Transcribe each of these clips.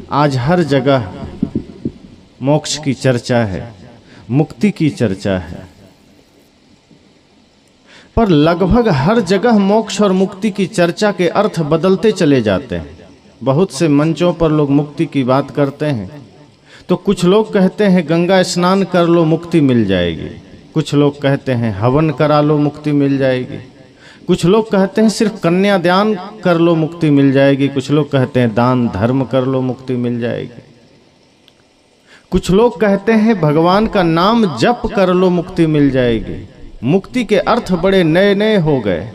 आज हर जगह मोक्ष की चर्चा है, मुक्ति की चर्चा है, पर लगभग हर जगह मोक्ष और मुक्ति की चर्चा के अर्थ बदलते चले जाते हैं। बहुत से मंचों पर लोग मुक्ति की बात करते हैं तो कुछ लोग कहते हैं गंगा स्नान कर लो मुक्ति मिल जाएगी, कुछ लोग कहते हैं हवन करा लो मुक्ति मिल जाएगी, कुछ लोग कहते हैं सिर्फ कन्यादान कर लो मुक्ति मिल जाएगी, कुछ लोग कहते हैं दान धर्म कर लो मुक्ति मिल जाएगी, कुछ लोग कहते हैं भगवान का नाम जप कर लो मुक्ति मिल जाएगी। मुक्ति के अर्थ बड़े नए नए हो गए।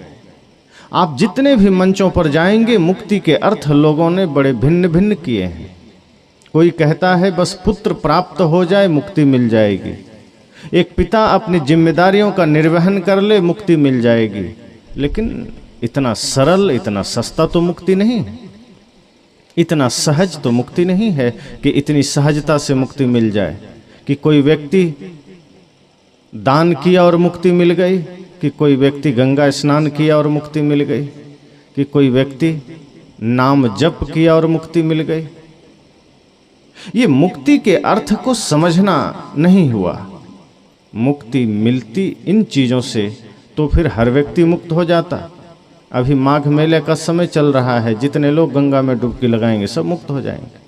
आप जितने भी मंचों पर जाएंगे मुक्ति के अर्थ लोगों ने बड़े भिन्न भिन्न किए हैं। कोई कहता है बस पुत्र प्राप्त हो जाए मुक्ति मिल जाएगी, एक पिता अपनी जिम्मेदारियों का निर्वहन कर ले मुक्ति मिल जाएगी। लेकिन इतना सरल, इतना सस्ता तो मुक्ति नहीं है, इतना सहज तो मुक्ति नहीं है कि इतनी सहजता से मुक्ति मिल जाए कि कोई व्यक्ति दान किया और मुक्ति मिल गई, कि कोई व्यक्ति गंगा स्नान किया और मुक्ति मिल गई, कि कोई व्यक्ति नाम जप किया और मुक्ति मिल गई। ये मुक्ति के अर्थ को समझना नहीं हुआ। मुक्ति मिलती इन चीज़ों से तो फिर हर व्यक्ति मुक्त हो जाता। अभी माघ मेले का समय चल रहा है, जितने लोग गंगा में डुबकी लगाएंगे सब मुक्त हो जाएंगे,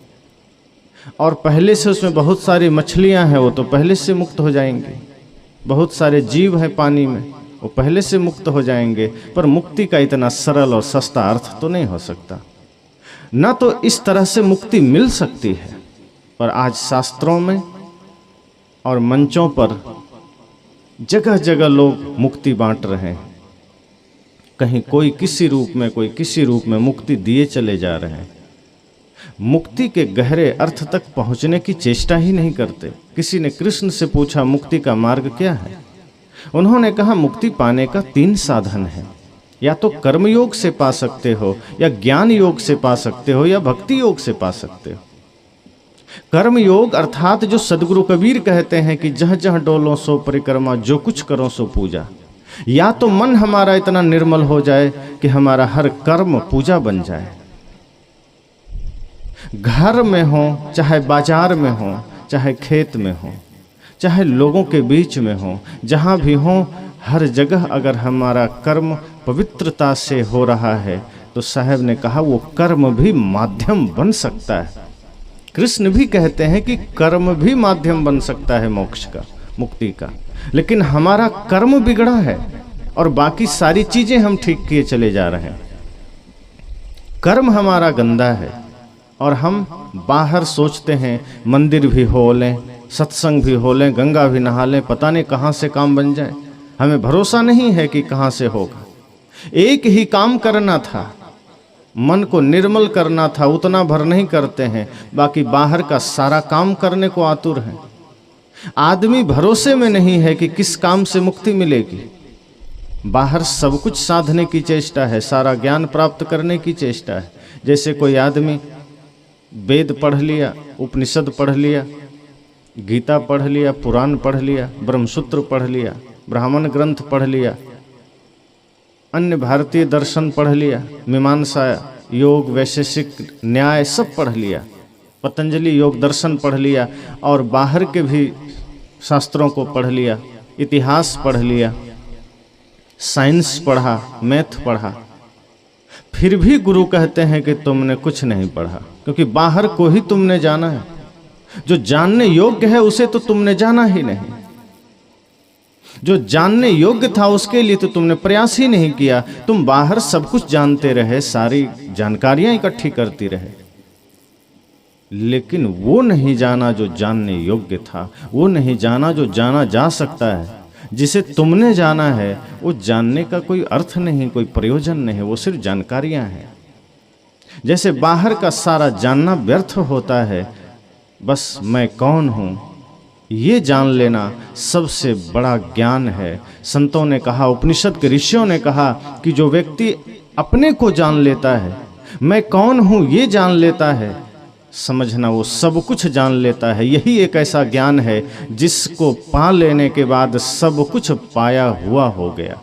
और पहले से उसमें बहुत सारी मछलियां हैं वो तो पहले से मुक्त हो जाएंगे, बहुत सारे जीव हैं पानी में वो पहले से मुक्त हो जाएंगे। पर मुक्ति का इतना सरल और सस्ता अर्थ तो नहीं हो सकता। ना तो इस तरह से मुक्ति मिल सकती है, पर आज शास्त्रों में और मंचों पर जगह जगह लोग मुक्ति बांट रहे हैं। कहीं कोई किसी रूप में, कोई किसी रूप में मुक्ति दिए चले जा रहे हैं। मुक्ति के गहरे अर्थ तक पहुंचने की चेष्टा ही नहीं करते। किसी ने कृष्ण से पूछा मुक्ति का मार्ग क्या है? उन्होंने कहा मुक्ति पाने का 3 साधन है, या तो कर्म योग से पा सकते हो, या ज्ञान योग से पा सकते हो, या भक्ति योग से पा सकते हो। कर्म योग अर्थात जो सदगुरु कबीर कहते हैं कि जहाँ जहाँ डोलो सो परिक्रमा, जो कुछ करो सो पूजा। या तो मन हमारा इतना निर्मल हो जाए कि हमारा हर कर्म पूजा बन जाए। घर में हो, चाहे बाजार में हो, चाहे खेत में हो, चाहे लोगों के बीच में हो, जहाँ भी हो, हर जगह अगर हमारा कर्म पवित्रता से हो रहा है तो साहब ने कहा वो कर्म भी माध्यम बन सकता है। कृष्ण भी कहते हैं कि कर्म भी माध्यम बन सकता है मोक्ष का, मुक्ति का। लेकिन हमारा कर्म बिगड़ा है और बाकी सारी चीजें हम ठीक किए चले जा रहे हैं। कर्म हमारा गंदा है और हम बाहर सोचते हैं मंदिर भी हो लें, सत्संग भी हो लें, गंगा भी नहा लें, पता नहीं कहाँ से काम बन जाए। हमें भरोसा नहीं है कि कहाँ से होगा। एक ही काम करना था, मन को निर्मल करना था, उतना भर नहीं करते हैं, बाकी बाहर का सारा काम करने को आतुर है। आदमी भरोसे में नहीं है कि किस काम से मुक्ति मिलेगी। बाहर सब कुछ साधने की चेष्टा है, सारा ज्ञान प्राप्त करने की चेष्टा है। जैसे कोई आदमी वेद पढ़ लिया, उपनिषद पढ़ लिया, गीता पढ़ लिया, पुराण पढ़ लिया, ब्रह्मसूत्र पढ़ लिया, ब्राह्मण ग्रंथ पढ़ लिया, अन्य भारतीय दर्शन पढ़ लिया, मीमांसा, योग, वैशेषिक न्याय सब पढ़ लिया, पतंजलि योग दर्शन पढ़ लिया, और बाहर के भी शास्त्रों को पढ़ लिया, इतिहास पढ़ लिया, साइंस पढ़ा, मैथ पढ़ा। फिर भी गुरु कहते हैं कि तुमने कुछ नहीं पढ़ा, क्योंकि बाहर को ही तुमने जाना है। जो जानने योग्य है उसे तो तुमने जाना ही नहीं। जो जानने योग्य था उसके लिए तो तुमने प्रयास ही नहीं किया। तुम बाहर सब कुछ जानते रहे, सारी जानकारियां इकट्ठी करती रहे, लेकिन वो नहीं जाना जो जानने योग्य था, वो नहीं जाना जो जाना जा सकता है। जिसे तुमने जाना है वो जानने का कोई अर्थ नहीं, कोई प्रयोजन नहीं, वो सिर्फ जानकारियां हैं। जैसे बाहर का सारा जानना व्यर्थ होता है, बस मैं कौन हूँ ये जान लेना सबसे बड़ा ज्ञान है। संतों ने कहा, उपनिषद के ऋषियों ने कहा कि जो व्यक्ति अपने को जान लेता है, मैं कौन हूँ ये जान लेता है, समझना वो सब कुछ जान लेता है। यही एक ऐसा ज्ञान है जिसको पा लेने के बाद सब कुछ पाया हुआ हो गया।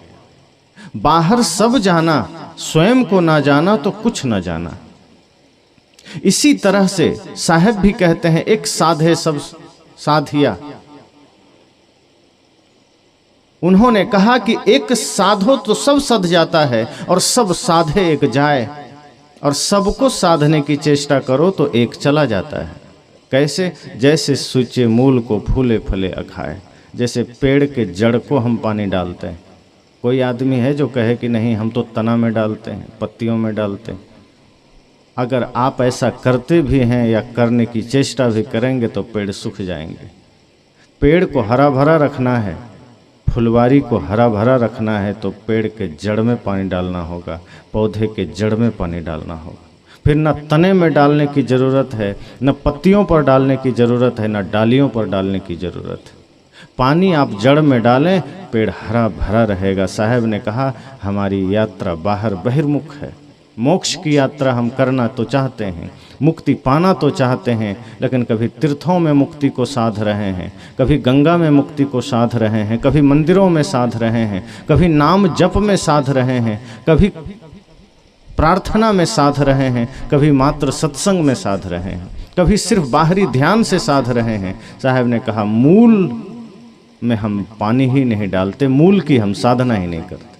बाहर सब जाना, स्वयं को ना जाना तो कुछ ना जाना। इसी तरह से साहब भी कहते हैं, एक साधे सब साधिया। उन्होंने कहा कि एक साधो तो सब सध जाता है और सब साधे एक जाए, और सबको साधने की चेष्टा करो तो एक चला जाता है। कैसे? जैसे सूचे मूल को फूले फले अखाए, जैसे पेड़ के जड़ को हम पानी डालते हैं। कोई आदमी है जो कहे कि नहीं हम तो तना में डालते हैं, पत्तियों में डालते हैं। अगर आप ऐसा करते भी हैं या करने की चेष्टा भी करेंगे तो पेड़ सूख जाएंगे। पेड़ को हरा भरा रखना है, फुलवारी को हरा भरा रखना है तो पेड़ के जड़ में पानी डालना होगा, पौधे के जड़ में पानी डालना होगा। फिर न तने में डालने की ज़रूरत है, न पत्तियों पर डालने की ज़रूरत है, न डालियों पर डालने की ज़रूरत है। पानी आप जड़ में डालें, पेड़ हरा भरा रहेगा। साहब ने कहा हमारी यात्रा बाहर बहिर्मुख है। मोक्ष की यात्रा हम करना तो चाहते हैं, मुक्ति पाना तो चाहते हैं, लेकिन कभी तीर्थों में मुक्ति को साध रहे हैं, कभी गंगा में मुक्ति को साध रहे हैं, कभी मंदिरों में साध रहे हैं, कभी नाम जप में साध रहे हैं, कभी प्रार्थना में साध रहे हैं, कभी मात्र सत्संग में साध रहे हैं, कभी सिर्फ बाहरी ध्यान से साध रहे हैं। साहब ने कहा मूल में हम पानी ही नहीं डालते, मूल की हम साधना ही नहीं करते।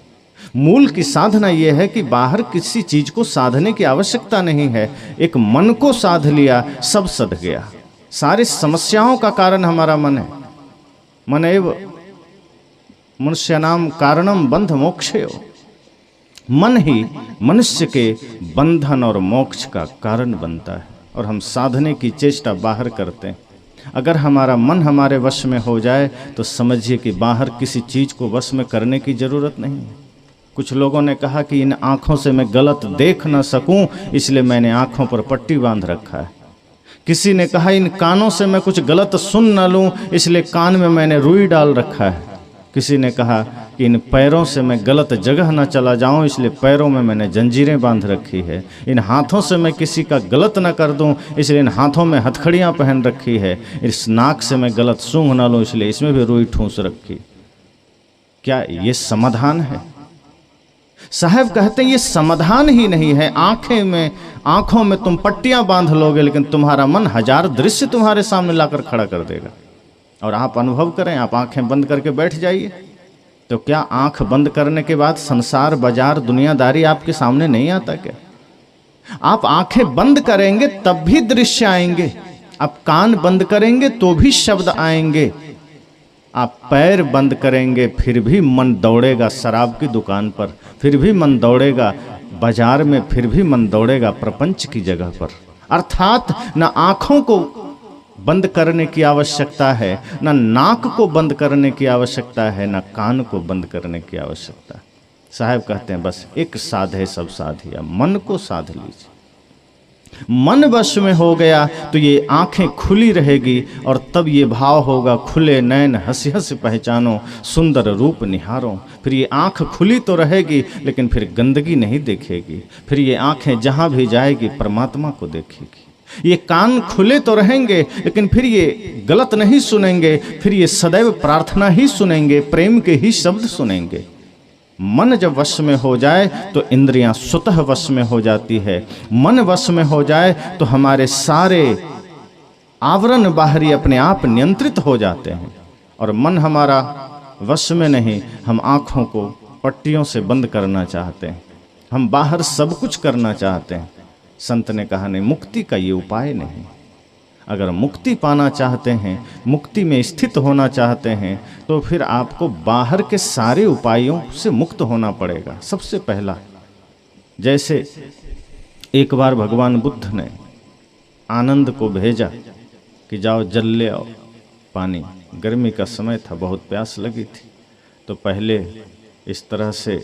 मूल की साधना यह है कि बाहर किसी चीज को साधने की आवश्यकता नहीं है। एक मन को साध लिया, सब सध गया। सारी समस्याओं का कारण हमारा मन है। मन एव मनुष्यानाम कारणम बंध मोक्षयो। मन ही मनुष्य के बंधन और मोक्ष का कारण बनता है, और हम साधने की चेष्टा बाहर करते हैं। अगर हमारा मन हमारे वश में हो जाए तो समझिए कि बाहर किसी चीज को वश में करने की जरूरत नहीं है। कुछ लोगों ने कहा कि इन आँखों से मैं गलत देख न सकूं, इसलिए मैंने आँखों पर पट्टी बांध रखा है। किसी ने कहा इन कानों से मैं कुछ गलत सुन न लूं, इसलिए कान में मैंने रुई डाल रखा है। किसी ने कहा कि इन पैरों से मैं गलत जगह न चला जाऊं, इसलिए पैरों में मैंने जंजीरें बांध रखी है। इन हाथों से मैं किसी का गलत न कर दूं, इसलिए इन हाथों में हथकड़ियाँ पहन रखी है। इस नाक से मैं गलत सूंघ न लूं, इसलिए इसमें भी रुई ठूंस रखी। क्या ये समाधान है? साहब कहते हैं ये समाधान ही नहीं है। आंखों में तुम पट्टियां बांध लोगे, लेकिन तुम्हारा मन हजार दृश्य तुम्हारे सामने लाकर खड़ा कर देगा। और आप अनुभव करें, आप आंखें बंद करके बैठ जाइए, तो क्या आंख बंद करने के बाद संसार, बाजार, दुनियादारी आपके सामने नहीं आता क्या? आप आंखें बंद करेंगे तब भी दृश्य आएंगे, आप कान बंद करेंगे तो भी शब्द आएंगे, आप पैर बंद करेंगे फिर भी मन दौड़ेगा शराब की दुकान पर, फिर भी मन दौड़ेगा बाजार में, फिर भी मन दौड़ेगा प्रपंच की जगह पर। अर्थात न आँखों को बंद करने की आवश्यकता है, न नाक को बंद करने की आवश्यकता है, न कान को बंद करने की आवश्यकता है। साहब कहते हैं बस एक साधे सब साधिया, मन को साध लीजिए। मन वश में हो गया तो ये आंखें खुली रहेगी, और तब ये भाव होगा खुले नैन हंस हंस पहचानो, सुंदर रूप निहारो। फिर ये आंख खुली तो रहेगी, लेकिन फिर गंदगी नहीं देखेगी। फिर ये आंखें जहाँ भी जाएगी परमात्मा को देखेगी। ये कान खुले तो रहेंगे, लेकिन फिर ये गलत नहीं सुनेंगे, फिर ये सदैव प्रार्थना ही सुनेंगे, प्रेम के ही शब्द सुनेंगे। मन जब वश में हो जाए तो इंद्रियां स्वतः वश में हो जाती है। मन वश में हो जाए तो हमारे सारे आवरण बाहरी अपने आप नियंत्रित हो जाते हैं। और मन हमारा वश में नहीं, हम आँखों को पट्टियों से बंद करना चाहते हैं, हम बाहर सब कुछ करना चाहते हैं। संत ने कहा नहीं, मुक्ति का ये उपाय नहीं। अगर मुक्ति पाना चाहते हैं, मुक्ति में स्थित होना चाहते हैं, तो फिर आपको बाहर के सारे उपायों से मुक्त होना पड़ेगा। सबसे पहला, जैसे एक बार भगवान बुद्ध ने आनंद को भेजा कि जाओ जल ले आओ पानी। गर्मी का समय था, बहुत प्यास लगी थी। तो पहले इस तरह से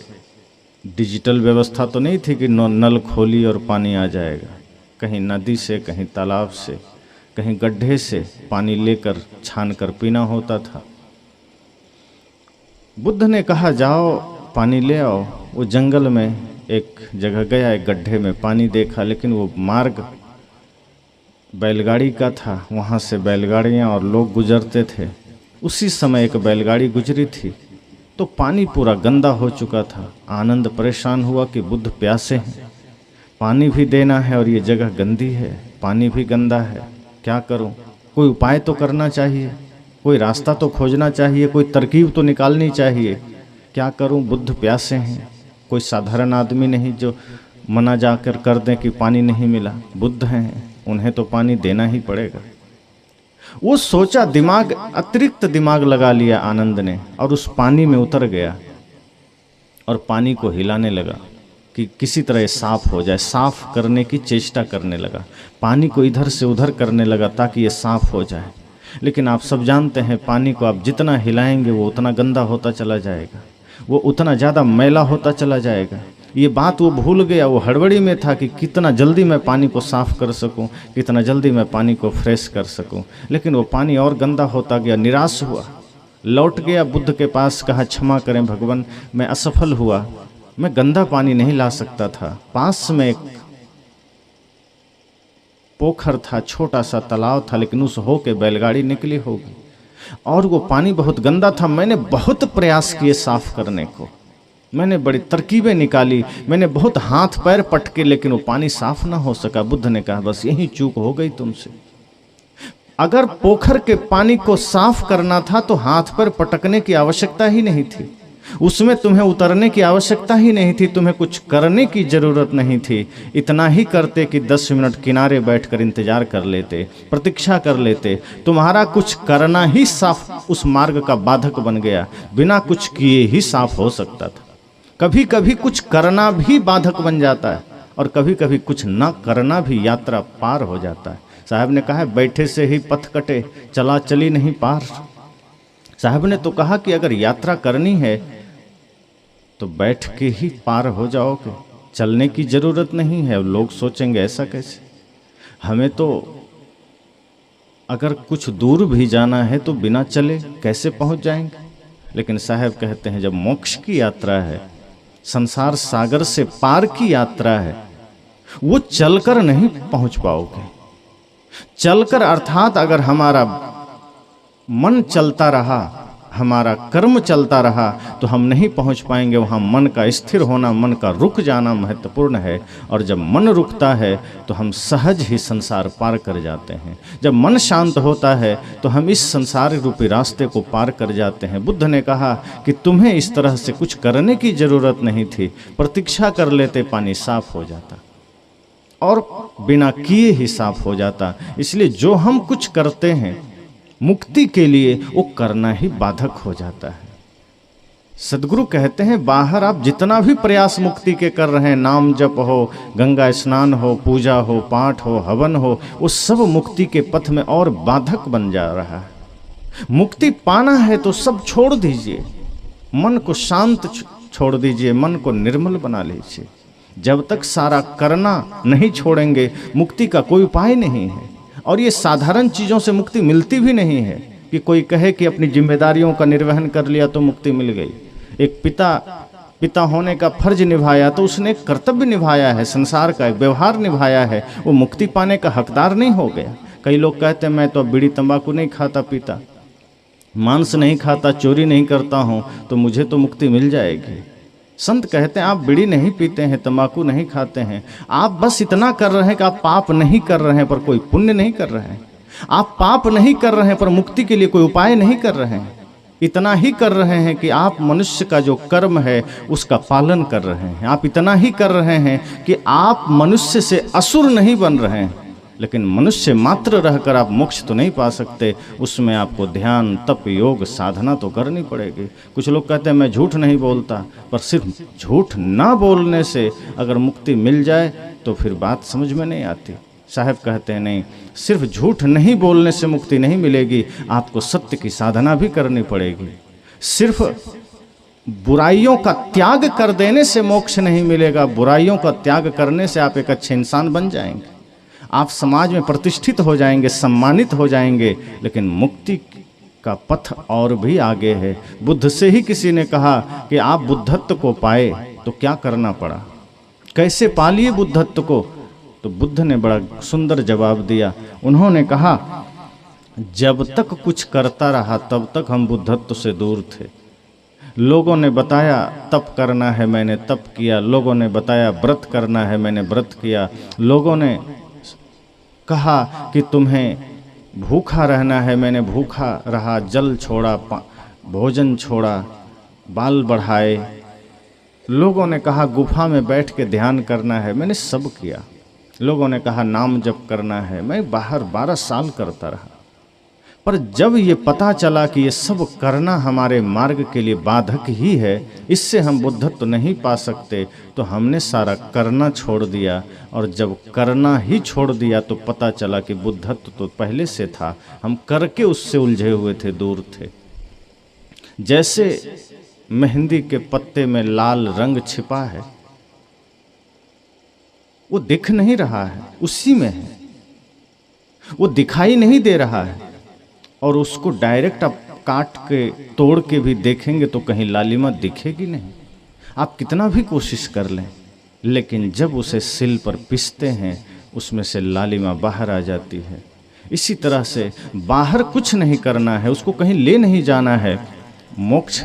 डिजिटल व्यवस्था तो नहीं थी कि नल खोली और पानी आ जाएगा। कहीं नदी से, कहीं तालाब से, कहीं गड्ढे से पानी लेकर छान कर पीना होता था। बुद्ध ने कहा जाओ पानी ले आओ। वो जंगल में एक जगह गया, एक गड्ढे में पानी देखा, लेकिन वो मार्ग बैलगाड़ी का था, वहाँ से बैलगाड़ियाँ और लोग गुजरते थे। उसी समय एक बैलगाड़ी गुजरी थी, तो पानी पूरा गंदा हो चुका था। आनंद परेशान हुआ कि बुद्ध प्यासे हैं, पानी भी देना है और ये जगह गंदी है, पानी भी गंदा है, क्या करूं? कोई उपाय तो करना चाहिए, कोई रास्ता तो खोजना चाहिए, कोई तरकीब तो निकालनी चाहिए। क्या करूं? बुद्ध प्यासे हैं, कोई साधारण आदमी नहीं जो मना जाकर कर दें कि पानी नहीं मिला। बुद्ध हैं, उन्हें तो पानी देना ही पड़ेगा। वो सोचा, दिमाग, अतिरिक्त दिमाग लगा लिया आनंद ने, और उस पानी में उतर गया और पानी को हिलाने लगा कि किसी तरह साफ हो जाए। साफ करने की चेष्टा करने लगा, पानी को इधर से उधर करने लगा ताकि ये साफ हो जाए। लेकिन आप सब जानते हैं, पानी को आप जितना हिलाएंगे वो उतना गंदा होता चला जाएगा, वो उतना ज़्यादा मैला होता चला जाएगा। ये बात वो भूल गया, वो हड़बड़ी में था कि कितना जल्दी मैं पानी को साफ कर सकूं, कितना जल्दी मैं पानी को फ्रेश कर सकूं। लेकिन वो पानी और गंदा होता गया। निराश हुआ, लौट गया बुद्ध के पास, कहा क्षमा करें भगवान, मैं असफल हुआ, मैं गंदा पानी नहीं ला सकता था। पास में एक पोखर था, छोटा सा तालाब था, लेकिन उस हो के बैलगाड़ी निकली होगी और वो पानी बहुत गंदा था। मैंने बहुत प्रयास किए साफ करने को, मैंने बड़ी तरकीबें निकाली, मैंने बहुत हाथ पैर पटके, लेकिन वो पानी साफ ना हो सका। बुद्ध ने कहा बस यही चूक हो गई तुमसे। अगर पोखर के पानी को साफ करना था तो हाथ पैर पटकने की आवश्यकता ही नहीं थी, उसमें तुम्हें उतरने की आवश्यकता ही नहीं थी, तुम्हें कुछ करने की जरूरत नहीं थी। इतना ही करते कि 10 मिनट किनारे बैठकर इंतजार कर लेते, प्रतीक्षा कर लेते। तुम्हारा कुछ करना ही साफ उस मार्ग का बाधक बन गया, बिना कुछ किए ही साफ हो सकता था। कभी कभी कुछ करना भी बाधक बन जाता है और कभी कभी कुछ ना करना भी यात्रा पार हो जाता है। साहब ने कहा बैठे से ही पथ कटे, चला चली नहीं पार। साहब ने तो कहा कि अगर यात्रा करनी है तो बैठ के ही पार हो जाओगे, चलने की जरूरत नहीं है। लोग सोचेंगे ऐसा कैसे, हमें तो अगर कुछ दूर भी जाना है तो बिना चले कैसे पहुंच जाएंगे। लेकिन साहब कहते हैं जब मोक्ष की यात्रा है, संसार सागर से पार की यात्रा है, वो चलकर नहीं पहुंच पाओगे। चलकर अर्थात अगर हमारा मन चलता रहा, हमारा कर्म चलता रहा तो हम नहीं पहुंच पाएंगे। वहाँ मन का स्थिर होना, मन का रुक जाना महत्वपूर्ण है। और जब मन रुकता है तो हम सहज ही संसार पार कर जाते हैं। जब मन शांत होता है तो हम इस संसार रूपी रास्ते को पार कर जाते हैं। बुद्ध ने कहा कि तुम्हें इस तरह से कुछ करने की जरूरत नहीं थी, प्रतीक्षा कर लेते पानी साफ हो जाता और बिना किए ही साफ हो जाता। इसलिए जो हम कुछ करते हैं मुक्ति के लिए, वो करना ही बाधक हो जाता है। सदगुरु कहते हैं बाहर आप जितना भी प्रयास मुक्ति के कर रहे हैं, नाम जप हो, गंगा स्नान हो, पूजा हो, पाठ हो, हवन हो, वो सब मुक्ति के पथ में और बाधक बन जा रहा है। मुक्ति पाना है तो सब छोड़ दीजिए, मन को शांत छोड़ दीजिए, मन को निर्मल बना लीजिए। जब तक सारा करना नहीं छोड़ेंगे मुक्ति का कोई उपाय नहीं है। और ये साधारण चीज़ों से मुक्ति मिलती भी नहीं है कि कोई कहे कि अपनी जिम्मेदारियों का निर्वहन कर लिया तो मुक्ति मिल गई। एक पिता होने का फर्ज निभाया तो उसने एक कर्तव्य निभाया है, संसार का एक व्यवहार निभाया है, वो मुक्ति पाने का हकदार नहीं हो गया। कई लोग कहते हैं मैं तो बीड़ी तंबाकू नहीं खाता पीता, मांस नहीं खाता, चोरी नहीं करता हूँ, तो मुझे तो मुक्ति मिल जाएगी। संत कहते हैं आप बीड़ी नहीं पीते हैं, तंबाकू नहीं खाते हैं, आप बस इतना कर रहे हैं कि आप पाप नहीं कर रहे हैं पर कोई पुण्य नहीं कर रहे हैं। आप पाप नहीं कर रहे हैं पर मुक्ति के लिए कोई उपाय नहीं कर रहे हैं। इतना ही कर रहे हैं कि आप मनुष्य का जो कर्म है उसका पालन कर रहे हैं। आप इतना ही कर रहे हैं कि आप मनुष्य से असुर नहीं बन रहे हैं। लेकिन मनुष्य मात्र रहकर आप मोक्ष तो नहीं पा सकते, उसमें आपको ध्यान, तप, योग, साधना तो करनी पड़ेगी। कुछ लोग कहते हैं मैं झूठ नहीं बोलता, पर सिर्फ झूठ ना बोलने से अगर मुक्ति मिल जाए तो फिर बात समझ में नहीं आती। साहब कहते हैं नहीं, सिर्फ झूठ नहीं बोलने से मुक्ति नहीं मिलेगी, आपको सत्य की साधना भी करनी पड़ेगी। सिर्फ बुराइयों का त्याग कर देने से मोक्ष नहीं मिलेगा, बुराइयों का त्याग करने से आप एक अच्छे इंसान बन जाएंगे, आप समाज में प्रतिष्ठित हो जाएंगे, सम्मानित हो जाएंगे। लेकिन मुक्ति का पथ और भी आगे है। बुद्ध से ही किसी ने कहा कि आप बुद्धत्व को पाए तो क्या करना पड़ा, कैसे पा लिए बुद्धत्व को? तो बुद्ध ने बड़ा सुंदर जवाब दिया। उन्होंने कहा जब तक कुछ करता रहा तब तक हम बुद्धत्व से दूर थे, लोगों ने बताया तप करना है, मैंने तप किया। लोगों ने बताया व्रत करना है, मैंने व्रत किया। लोगों ने कहा कि तुम्हें भूखा रहना है, मैंने भूखा रहा। जल छोड़ा, भोजन छोड़ा, बाल बढ़ाए। लोगों ने कहा गुफा में बैठ के ध्यान करना है, मैंने सब किया। लोगों ने कहा नाम जप करना है, मैं बाहर 12 साल करता रहा। पर जब ये पता चला कि ये सब करना हमारे मार्ग के लिए बाधक ही है, इससे हम बुद्धत्व नहीं पा सकते, तो हमने सारा करना छोड़ दिया। और जब करना ही छोड़ दिया तो पता चला कि बुद्धत्व तो पहले से था, हम करके उससे उलझे हुए थे, दूर थे। जैसे मेहंदी के पत्ते में लाल रंग छिपा है, वो दिख नहीं रहा है, उसी में है, वो दिखाई नहीं दे रहा है। और उसको डायरेक्ट आप काट के तोड़ के भी देखेंगे तो कहीं लालिमा दिखेगी नहीं, आप कितना भी कोशिश कर लें। लेकिन जब उसे सिल पर पीसते हैं, उसमें से लालिमा बाहर आ जाती है। इसी तरह से बाहर कुछ नहीं करना है, उसको कहीं ले नहीं जाना है। मोक्ष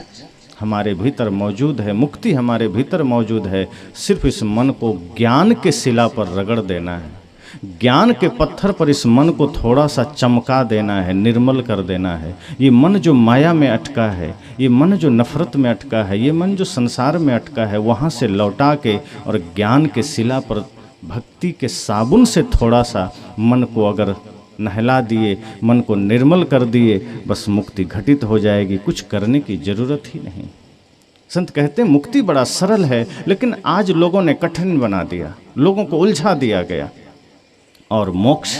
हमारे भीतर मौजूद है, मुक्ति हमारे भीतर मौजूद है। सिर्फ इस मन को ज्ञान के शिला पर रगड़ देना है, ज्ञान के पत्थर पर इस मन को थोड़ा सा चमका देना है, निर्मल कर देना है। ये मन जो माया में अटका है, ये मन जो नफरत में अटका है, ये मन जो संसार में अटका है, वहाँ से लौटा के और ज्ञान के शिला पर भक्ति के साबुन से थोड़ा सा मन को अगर नहला दिए, मन को निर्मल कर दिए, बस मुक्ति घटित हो जाएगी। कुछ करने की जरूरत ही नहीं। संत कहते हैं मुक्ति बड़ा सरल है, लेकिन आज लोगों ने कठिन बना दिया, लोगों को उलझा दिया गया। और मोक्ष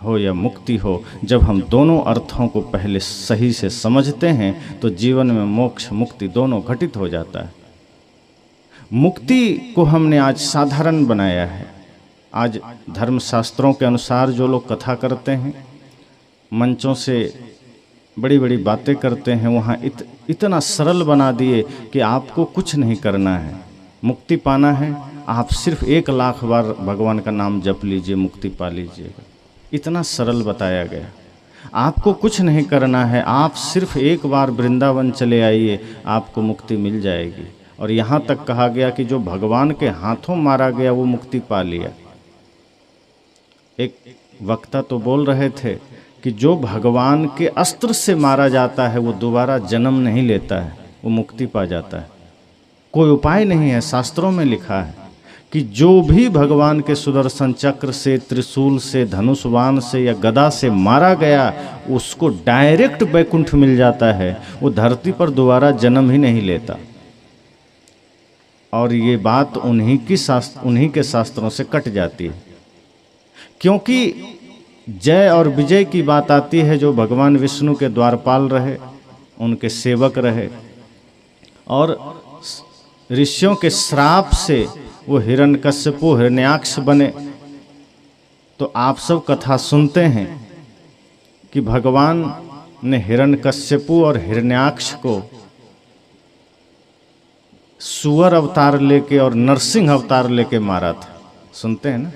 हो या मुक्ति हो, जब हम दोनों अर्थों को पहले सही से समझते हैं तो जीवन में मोक्ष मुक्ति दोनों घटित हो जाता है। मुक्ति को हमने आज साधारण बनाया है। आज धर्मशास्त्रों के अनुसार जो लोग कथा करते हैं, मंचों से बड़ी बड़ी बातें करते हैं, वहाँ इतना सरल बना दिए कि आपको कुछ नहीं करना है, मुक्ति पाना है, आप सिर्फ 1 लाख बार भगवान का नाम जप लीजिए, मुक्ति पा लीजिएगा। इतना सरल बताया गया। आपको कुछ नहीं करना है, आप सिर्फ 1 बार वृंदावन चले आइए, आपको मुक्ति मिल जाएगी। और यहाँ तक कहा गया कि जो भगवान के हाथों मारा गया वो मुक्ति पा लिया। एक वक्ता तो बोल रहे थे कि जो भगवान के अस्त्र से मारा जाता है वो दोबारा जन्म नहीं लेता है, वो मुक्ति पा जाता है। कोई उपाय नहीं है। शास्त्रों में लिखा है कि जो भी भगवान के सुदर्शन चक्र से, त्रिशूल से, धनुष बाण से या गदा से मारा गया, उसको डायरेक्ट वैकुंठ मिल जाता है, वो धरती पर दोबारा जन्म ही नहीं लेता। और ये बात उन्हीं के शास्त्रों से कट जाती है, क्योंकि जय और विजय की बात आती है। जो भगवान विष्णु के द्वारपाल रहे, उनके सेवक रहे, और ऋषियों के श्राप से वो हिरण्यकश्यपु हिरण्याक्ष बने। तो आप सब कथा सुनते हैं कि भगवान ने हिरण्यकश्यपु और हिरण्याक्ष को सुअर अवतार लेके और नरसिंह अवतार लेके मारा था। सुनते हैं ना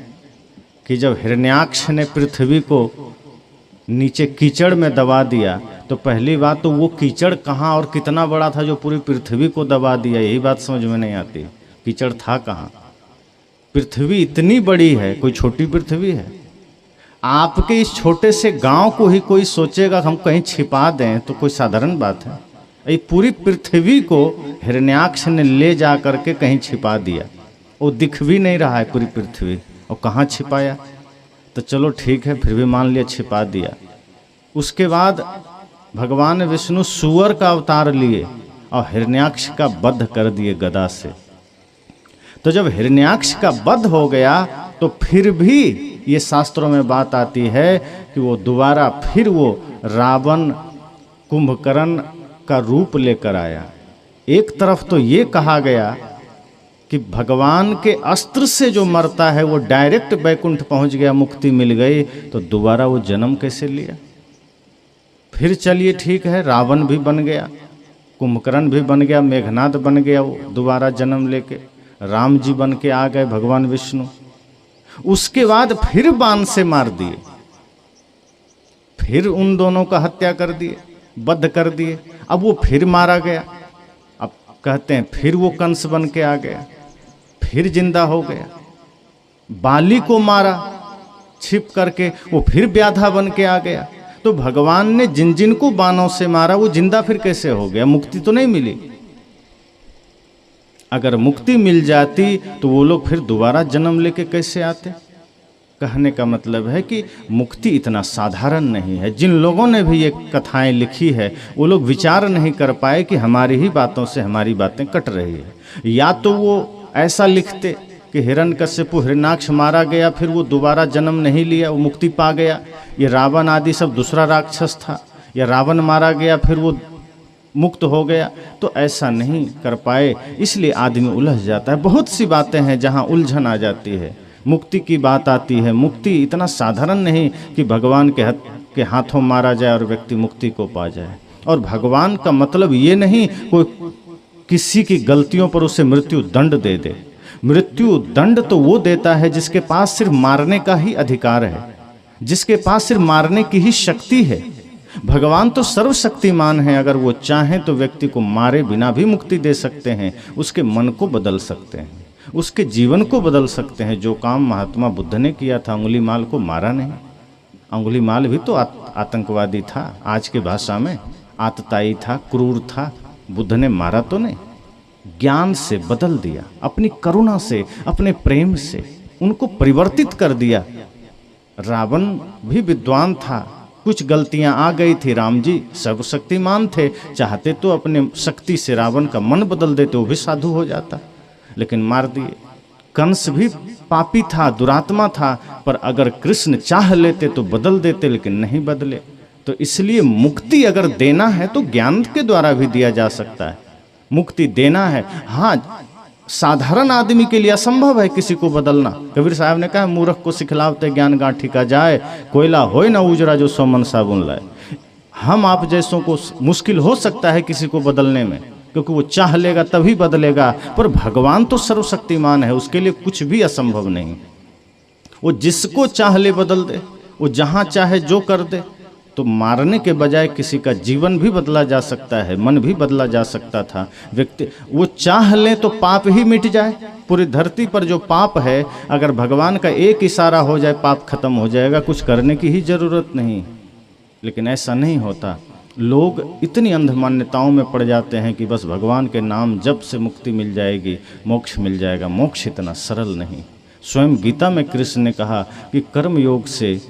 कि जब हिरण्याक्ष ने पृथ्वी को नीचे कीचड़ में दबा दिया, तो पहली बात तो वो कीचड़ कहाँ और कितना बड़ा था जो पूरी पृथ्वी को दबा दिया, यही बात समझ में नहीं आती। कीचड़ था कहाँ? पृथ्वी इतनी बड़ी है, कोई छोटी पृथ्वी है? आपके इस छोटे से गांव को ही कोई सोचेगा हम कहीं छिपा दें तो कोई साधारण बात है? ये पूरी पृथ्वी को हिरण्याक्ष ने ले जा करके कहीं छिपा दिया, वो दिख भी नहीं रहा है पूरी पृथ्वी, और कहाँ छिपाया? तो चलो ठीक है, फिर भी मान लिया छिपा दिया। उसके बाद भगवान विष्णु सुअर का अवतार लिए और हिरण्याक्ष का वध कर दिए गदा से। तो जब हिरण्याक्ष का वध हो गया तो फिर भी ये शास्त्रों में बात आती है कि वो दोबारा फिर वो रावण कुंभकर्ण का रूप लेकर आया। एक तरफ तो ये कहा गया कि भगवान के अस्त्र से जो मरता है वो डायरेक्ट वैकुंठ पहुंच गया, मुक्ति मिल गई, तो दोबारा वो जन्म कैसे लिया? फिर चलिए ठीक है, रावण भी बन गया, कुंभकर्ण भी बन गया, मेघनाद बन गया, वो दोबारा जन्म लेके राम जी बन के आ गए भगवान विष्णु। उसके बाद फिर बाण से मार दिए, फिर उन दोनों का हत्या कर दिए। बद्ध कर दिए। अब वो फिर मारा गया, अब कहते हैं फिर वो कंस बन के आ गया, फिर जिंदा हो गया। बाली को मारा छिप करके, वो फिर व्याधा बन के आ गया। तो भगवान ने जिन जिन को बाणों से मारा वो जिंदा फिर कैसे हो गया? मुक्ति तो नहीं मिली। अगर मुक्ति मिल जाती तो वो लोग फिर दोबारा जन्म लेके कैसे आते? कहने का मतलब है कि मुक्ति इतना साधारण नहीं है। जिन लोगों ने भी ये कथाएं लिखी है वो लोग विचार नहीं कर पाए कि हमारी ही बातों से हमारी बातें कट रही है। या तो वो ऐसा लिखते कि हिरण्यकश्यपु हिरण्याक्ष मारा गया, फिर वो दोबारा जन्म नहीं लिया, वो मुक्ति पा गया। ये रावण आदि सब दूसरा राक्षस था, या रावण मारा गया फिर वो मुक्त हो गया। तो ऐसा नहीं कर पाए, इसलिए आदमी उलझ जाता है। बहुत सी बातें हैं जहाँ उलझन आ जाती है। मुक्ति की बात आती है, मुक्ति इतना साधारण नहीं कि भगवान के हाथों मारा जाए और व्यक्ति मुक्ति को पा जाए। और भगवान का मतलब ये नहीं कोई किसी की गलतियों पर उसे मृत्यु दंड दे दे। मृत्यु दंड तो वो देता है जिसके पास सिर्फ मारने का ही अधिकार है, जिसके पास सिर्फ मारने की ही शक्ति है। भगवान तो सर्वशक्तिमान है, अगर वो चाहें तो व्यक्ति को मारे बिना भी मुक्ति दे सकते हैं, उसके मन को बदल सकते हैं, उसके जीवन को बदल सकते हैं। जो काम महात्मा बुद्ध ने किया था, अंगुलीमाल को मारा नहीं। अंगुलीमाल भी तो आतंकवादी था, आज के भाषा में आतताई था, क्रूर था। बुद्ध ने मारा तो नहीं, ज्ञान से बदल दिया, अपनी करुणा से, अपने प्रेम से उनको परिवर्तित कर दिया। रावण भी विद्वान था, कुछ गलतियां आ गई थी। राम जी सर्वशक्तिमान थे, चाहते तो अपने शक्ति से रावण का मन बदल देते, वो भी साधु हो जाता, लेकिन मार दिए। कंस भी पापी था, दुरात्मा था, पर अगर कृष्ण चाह लेते तो बदल देते, लेकिन नहीं बदले। तो इसलिए मुक्ति अगर देना है तो ज्ञान के द्वारा भी दिया जा सकता है। मुक्ति देना है, हाँ, साधारण आदमी के लिए असंभव है किसी को बदलना। कबीर साहब ने कहा, मूर्ख को सिखलावते ज्ञान गांठी का जाए, कोयला होए ना उजरा जो सोमन साबुन लाए। हम आप जैसों को मुश्किल हो सकता है किसी को बदलने में, क्योंकि वो चाह लेगा तभी बदलेगा, पर भगवान तो सर्वशक्तिमान है, उसके लिए कुछ भी असंभव नहीं। वो जिसको चाह ले बदल दे, वो जहाँ चाहे जो कर दे। तो मारने के बजाय किसी का जीवन भी बदला जा सकता है, मन भी बदला जा सकता था। व्यक्ति वो चाह ले तो पाप ही मिट जाए। पूरी धरती पर जो पाप है, अगर भगवान का एक इशारा हो जाए पाप खत्म हो जाएगा, कुछ करने की ही जरूरत नहीं। लेकिन ऐसा नहीं होता। लोग इतनी अंध मान्यताओं में पड़ जाते हैं कि बस भगवान के नाम जप से मुक्ति मिल जाएगी, मोक्ष मिल जाएगा। मोक्ष इतना सरल नहीं। स्वयं गीता में कृष्ण ने कहा कि कर्म योग से,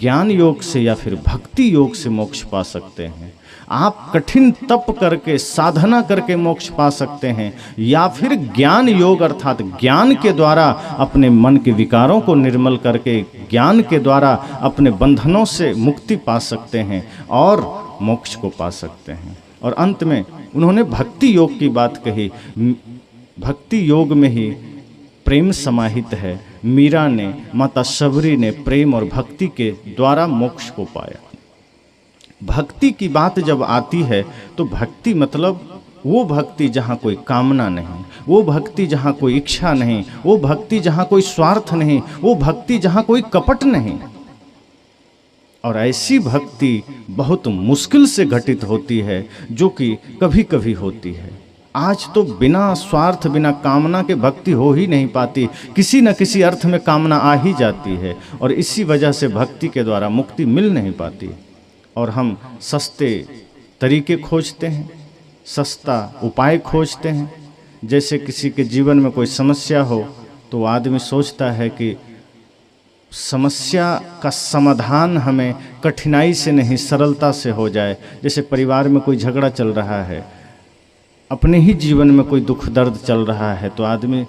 ज्ञान योग से या फिर भक्ति योग से मोक्ष पा सकते हैं। आप कठिन तप करके, साधना करके मोक्ष पा सकते हैं, या फिर ज्ञान योग अर्थात ज्ञान के द्वारा अपने मन के विकारों को निर्मल करके, ज्ञान के द्वारा अपने बंधनों से मुक्ति पा सकते हैं और मोक्ष को पा सकते हैं। और अंत में उन्होंने भक्ति योग की बात कही। भक्ति योग में ही प्रेम समाहित है। मीरा ने, माता शबरी ने प्रेम और भक्ति के द्वारा मोक्ष को पाया। भक्ति की बात जब आती है तो भक्ति मतलब वो भक्ति जहाँ कोई कामना नहीं, वो भक्ति जहाँ कोई इच्छा नहीं, वो भक्ति जहाँ कोई स्वार्थ नहीं, वो भक्ति जहाँ कोई कपट नहीं। और ऐसी भक्ति बहुत मुश्किल से घटित होती है, जो कि कभी कभी होती है। आज तो बिना स्वार्थ, बिना कामना के भक्ति हो ही नहीं पाती। किसी न किसी अर्थ में कामना आ ही जाती है, और इसी वजह से भक्ति के द्वारा मुक्ति मिल नहीं पाती। और हम सस्ते तरीके खोजते हैं, सस्ता उपाय खोजते हैं। जैसे किसी के जीवन में कोई समस्या हो तो आदमी सोचता है कि समस्या का समाधान हमें कठिनाई से नहीं, सरलता से हो जाए। जैसे परिवार में कोई झगड़ा चल रहा है, अपने ही जीवन में कोई दुख दर्द चल रहा है, तो आदमी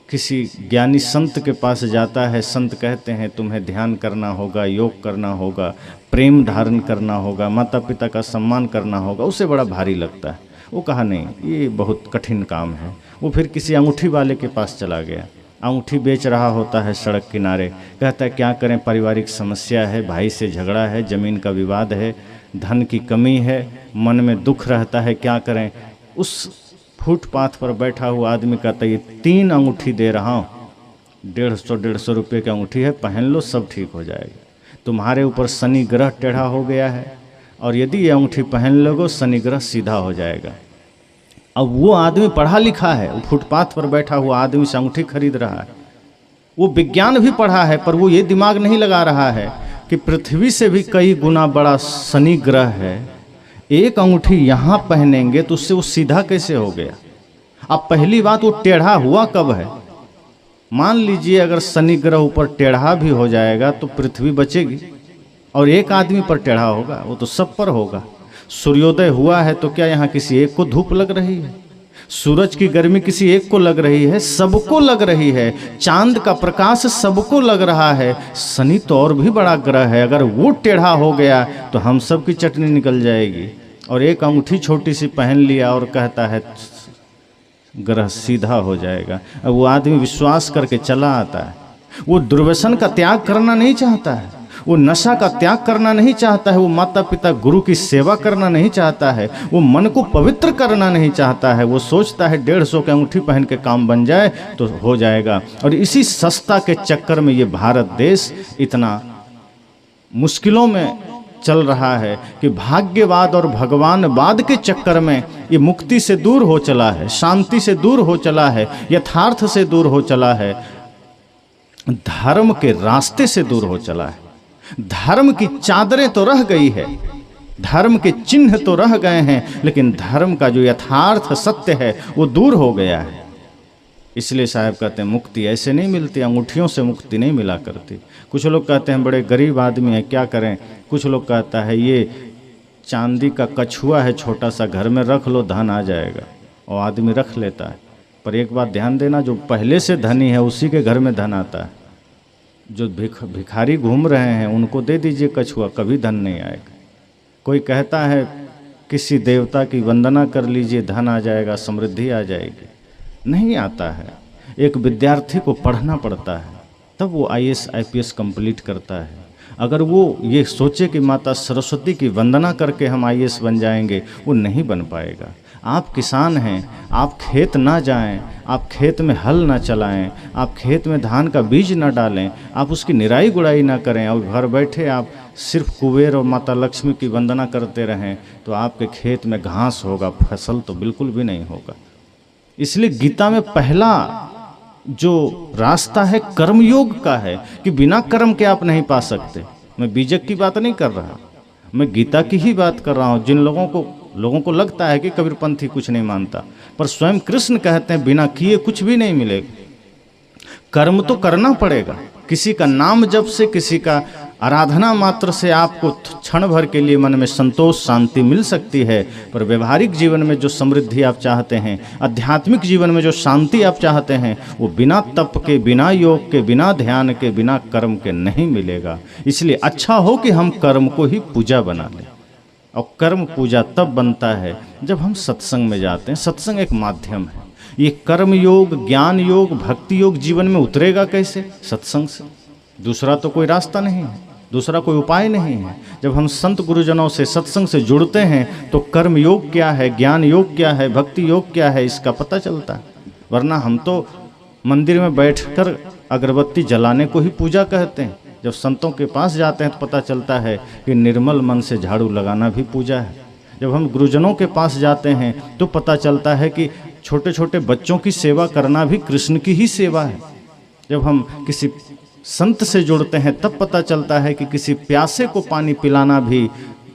किसी ज्ञानी संत के पास जाता है। संत कहते हैं तुम्हें ध्यान करना होगा, योग करना होगा, प्रेम धारण करना होगा, माता पिता का सम्मान करना होगा। उसे बड़ा भारी लगता है। वो कहा नहीं, ये बहुत कठिन काम है। वो फिर किसी अंगूठी वाले के पास चला गया। अंगूठी बेच रहा होता है सड़क किनारे। कहता है क्या करें, पारिवारिक समस्या है, भाई से झगड़ा है, ज़मीन का विवाद है, धन की कमी है, मन में दुख रहता है, क्या करें। उस फुटपाथ पर बैठा हुआ आदमी कहता है ये 3 अंगूठी दे रहा हूँ, 150 रुपये की अंगूठी है, पहन लो, सब ठीक हो जाएगा। तुम्हारे ऊपर शनि ग्रह टेढ़ा हो गया है, और यदि ये अंगूठी पहन लोगे शनि ग्रह सीधा हो जाएगा। अब वो आदमी पढ़ा लिखा है, वो फुटपाथ पर बैठा हुआ आदमी से अंगूठी खरीद रहा है, वो विज्ञान भी पढ़ा है, पर वो ये दिमाग नहीं लगा रहा है कि पृथ्वी से भी कई गुना बड़ा शनि ग्रह है। एक अंगूठी यहाँ पहनेंगे तो उससे वो सीधा कैसे हो गया। अब पहली बात, वो टेढ़ा हुआ कब है। मान लीजिए अगर शनि ग्रह ऊपर टेढ़ा भी हो जाएगा तो पृथ्वी बचेगी, और एक आदमी पर टेढ़ा होगा, वो तो सब पर होगा। सूर्योदय हुआ है तो क्या यहाँ किसी एक को धूप लग रही है? सूरज की गर्मी किसी एक को लग रही है? सबको लग रही है। चांद का प्रकाश सबको लग रहा है। शनि तो और भी बड़ा ग्रह है, अगर वो टेढ़ा हो गया तो हम सब की चटनी निकल जाएगी। और एक अंगूठी छोटी सी पहन लिया और कहता है ग्रह सीधा हो जाएगा। अब वो आदमी विश्वास करके चला आता है, वो दुर्व्यसन का त्याग करना नहीं चाहता है, वो नशा का त्याग करना नहीं चाहता है, वो माता पिता गुरु की सेवा करना नहीं चाहता है, वो मन को पवित्र करना नहीं चाहता है। वो सोचता है 150 की अंगूठी पहन के काम बन जाए तो हो जाएगा। और इसी सस्ता के चक्कर में ये भारत देश इतना मुश्किलों में चल रहा है कि भाग्यवाद और भगवानवाद के चक्कर में ये मुक्ति से दूर हो चला है, शांति से दूर हो चला है, यथार्थ से दूर हो चला है, धर्म के रास्ते से दूर हो चला है। धर्म की चादरें तो रह गई है, धर्म के चिन्ह तो रह गए हैं, लेकिन धर्म का जो यथार्थ सत्य है वो दूर हो गया है। इसलिए साहब कहते हैं मुक्ति ऐसे नहीं मिलती, अंगूठियों से मुक्ति नहीं मिला करती। कुछ लोग कहते हैं बड़े गरीब आदमी हैं क्या करें, कुछ लोग कहता है ये चांदी का कछुआ है छोटा सा, घर में रख लो धन आ जाएगा, और आदमी रख लेता है। पर एक बात ध्यान देना, जो पहले से धनी है उसी के घर में धन आता है। जो भिखारी घूम रहे हैं उनको दे दीजिए कछुआ, कभी धन नहीं आएगा। कोई कहता है किसी देवता की वंदना कर लीजिए धन आ जाएगा, समृद्धि आ जाएगी, नहीं आता है। एक विद्यार्थी को पढ़ना पड़ता है तब वो IAS IPS कंप्लीट करता है। अगर वो ये सोचे कि माता सरस्वती की वंदना करके हम IAS बन जाएंगे, वो नहीं बन पाएगा। आप किसान हैं, आप खेत ना जाएं, आप खेत में हल ना चलाएं, आप खेत में धान का बीज ना डालें, आप उसकी निराई गुड़ाई ना करें, और घर बैठे आप सिर्फ कुबेर और माता लक्ष्मी की वंदना करते रहें, तो आपके खेत में घास होगा, फसल तो बिल्कुल भी नहीं होगा। इसलिए गीता में पहला जो रास्ता है कर्मयोग का है कि बिना कर्म के आप नहीं पा सकते। मैं बीजक की बात नहीं कर रहा, मैं गीता की ही बात कर रहा हूँ। जिन लोगों को लगता है कि कबीरपंथी कुछ नहीं मानता, पर स्वयं कृष्ण कहते हैं बिना किए कुछ भी नहीं मिलेगा। कर्म तो करना पड़ेगा। किसी का नाम जप से, किसी का आराधना मात्र से आपको क्षण भर के लिए मन में संतोष शांति मिल सकती है, पर व्यवहारिक जीवन में जो समृद्धि आप चाहते हैं, आध्यात्मिक जीवन में जो शांति आप चाहते हैं, वो बिना तप के, बिना योग के, बिना ध्यान के, बिना कर्म के नहीं मिलेगा। इसलिए अच्छा हो कि हम कर्म को ही पूजा बना लें। और कर्म पूजा तब बनता है जब हम सत्संग में जाते हैं। सत्संग एक माध्यम है। ये कर्म योग, ज्ञान योग, भक्ति योग जीवन में उतरेगा कैसे? सत्संग से। दूसरा तो कोई रास्ता नहीं है, दूसरा कोई उपाय नहीं है। जब हम संत गुरुजनों से, सत्संग से जुड़ते हैं तो कर्म योग क्या है, ज्ञान योग क्या है, भक्ति योग क्या है, इसका पता चलता है। वरना हम तो मंदिर में बैठकर अगरबत्ती जलाने को ही पूजा कहते हैं। जब संतों के पास जाते हैं तो पता चलता है कि निर्मल मन से झाड़ू लगाना भी पूजा है। जब हम गुरुजनों के पास जाते हैं तो पता चलता है कि छोटे छोटे बच्चों की सेवा करना भी कृष्ण की ही सेवा है। जब हम किसी संत से जुड़ते हैं तब पता चलता है कि किसी प्यासे को पानी पिलाना भी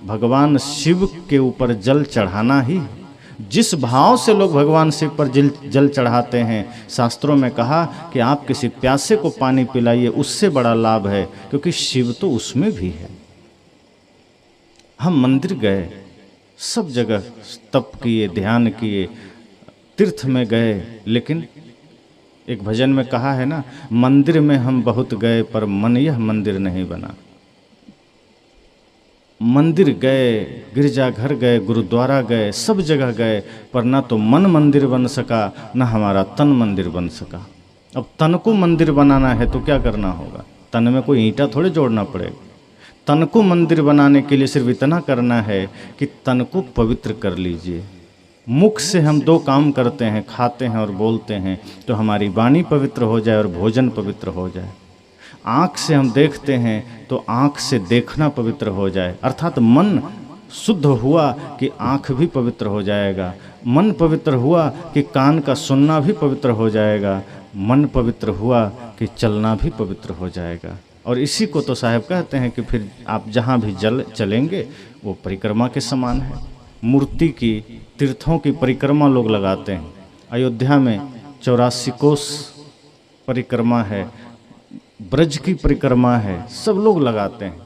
भगवान शिव के ऊपर जल चढ़ाना ही। जिस भाव से लोग भगवान शिव पर जल चढ़ाते हैं, शास्त्रों में कहा कि आप किसी प्यासे को पानी पिलाइए, उससे बड़ा लाभ है, क्योंकि शिव तो उसमें भी है। हम मंदिर गए, सब जगह तप किए, ध्यान किए, तीर्थ में गए, लेकिन एक भजन में कहा है ना, मंदिर में हम बहुत गए पर मन यह मंदिर नहीं बना। मंदिर गए, गिरजाघर गए, गुरुद्वारा गए, सब जगह गए, पर ना तो मन मंदिर बन सका, ना हमारा तन मंदिर बन सका। अब तन को मंदिर बनाना है तो क्या करना होगा? तन में कोई ईंटा थोड़े जोड़ना पड़ेगा। तन को मंदिर बनाने के लिए सिर्फ इतना करना है कि तन को पवित्र कर लीजिए। मुख से हम दो काम करते हैं, खाते हैं और बोलते हैं, तो हमारी वाणी पवित्र हो जाए और भोजन पवित्र हो जाए। आँख से हम देखते हैं तो आँख से देखना पवित्र हो जाए, अर्थात मन शुद्ध हुआ कि आँख भी पवित्र हो जाएगा, मन पवित्र हुआ कि कान का सुनना भी पवित्र हो जाएगा, मन पवित्र हुआ कि चलना भी पवित्र हो जाएगा। और इसी को तो साहब कहते हैं कि फिर आप जहाँ भी चलेंगे वो परिक्रमा के समान है। मूर्ति की, तीर्थों की परिक्रमा लोग लगाते हैं। अयोध्या में 84 कोस परिक्रमा है, ब्रज की परिक्रमा है, सब लोग लगाते हैं।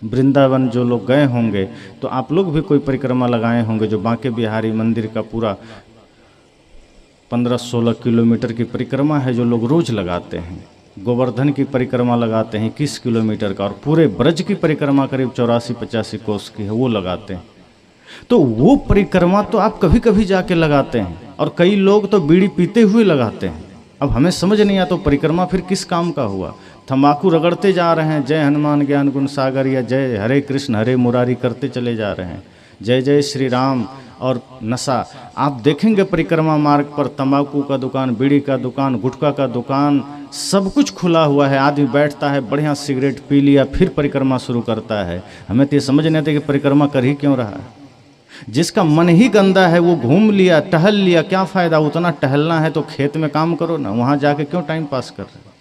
वृंदावन जो लोग गए होंगे तो आप लोग भी कोई परिक्रमा लगाए होंगे, जो बांके बिहारी मंदिर का पूरा 15-16 किलोमीटर की परिक्रमा है जो लोग रोज लगाते हैं। गोवर्धन की परिक्रमा लगाते हैं 21 किलोमीटर का, और पूरे ब्रज की परिक्रमा करीब 84-85 कोस की है, वो लगाते हैं। तो वो परिक्रमा तो आप कभी कभी जाके लगाते हैं, और कई लोग तो बीड़ी पीते हुए लगाते हैं। अब हमें समझ नहीं आता तो परिक्रमा फिर किस काम का हुआ। तंबाकू रगड़ते जा रहे हैं, जय हनुमान ज्ञान गुण सागर या जय हरे कृष्ण हरे मुरारी करते चले जा रहे हैं, जय जय श्री राम, और नशा। आप देखेंगे परिक्रमा मार्ग पर तंबाकू का दुकान, बीड़ी का दुकान, गुटखा का दुकान, सब कुछ खुला हुआ है। आदमी बैठता है, बढ़िया सिगरेट पी लिया, फिर परिक्रमा शुरू करता है। हमें तो ये समझ नहीं आता कि परिक्रमा कर ही क्यों रहा है। जिसका मन ही गंदा है वो घूम लिया, टहल लिया, क्या फ़ायदा। उतना टहलना है तो खेत में काम करो ना, वहाँ जाके क्यों टाइम पास कर रहे हो।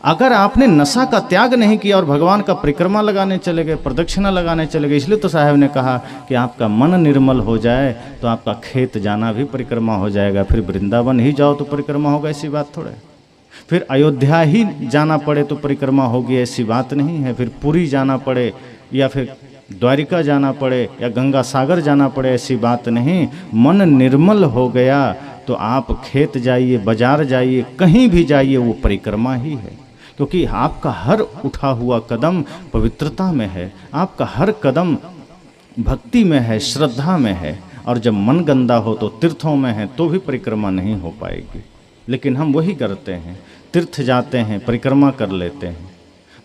अगर आपने नशा का त्याग नहीं किया और भगवान का परिक्रमा लगाने चले गए, प्रदक्षिणा लगाने चले गए, इसलिए तो साहब ने कहा कि आपका मन निर्मल हो जाए तो आपका खेत जाना भी परिक्रमा हो जाएगा। फिर वृंदावन ही जाओ तो परिक्रमा होगा, ऐसी बात थोड़ा है। फिर अयोध्या ही जाना पड़े तो परिक्रमा होगी, ऐसी बात नहीं है। फिर पुरी जाना पड़े या फिर द्वारिका जाना पड़े या गंगा सागर जाना पड़े, ऐसी बात नहीं। मन निर्मल हो गया तो आप खेत जाइए, बाजार जाइए, कहीं भी जाइए, वो परिक्रमा ही है। क्योंकि आपका हर उठा हुआ कदम पवित्रता में है, आपका हर कदम भक्ति में है, श्रद्धा में है। और जब मन गंदा हो तो तीर्थों में है तो भी परिक्रमा नहीं हो पाएगी। लेकिन हम वही करते हैं, तीर्थ जाते हैं, परिक्रमा कर लेते हैं,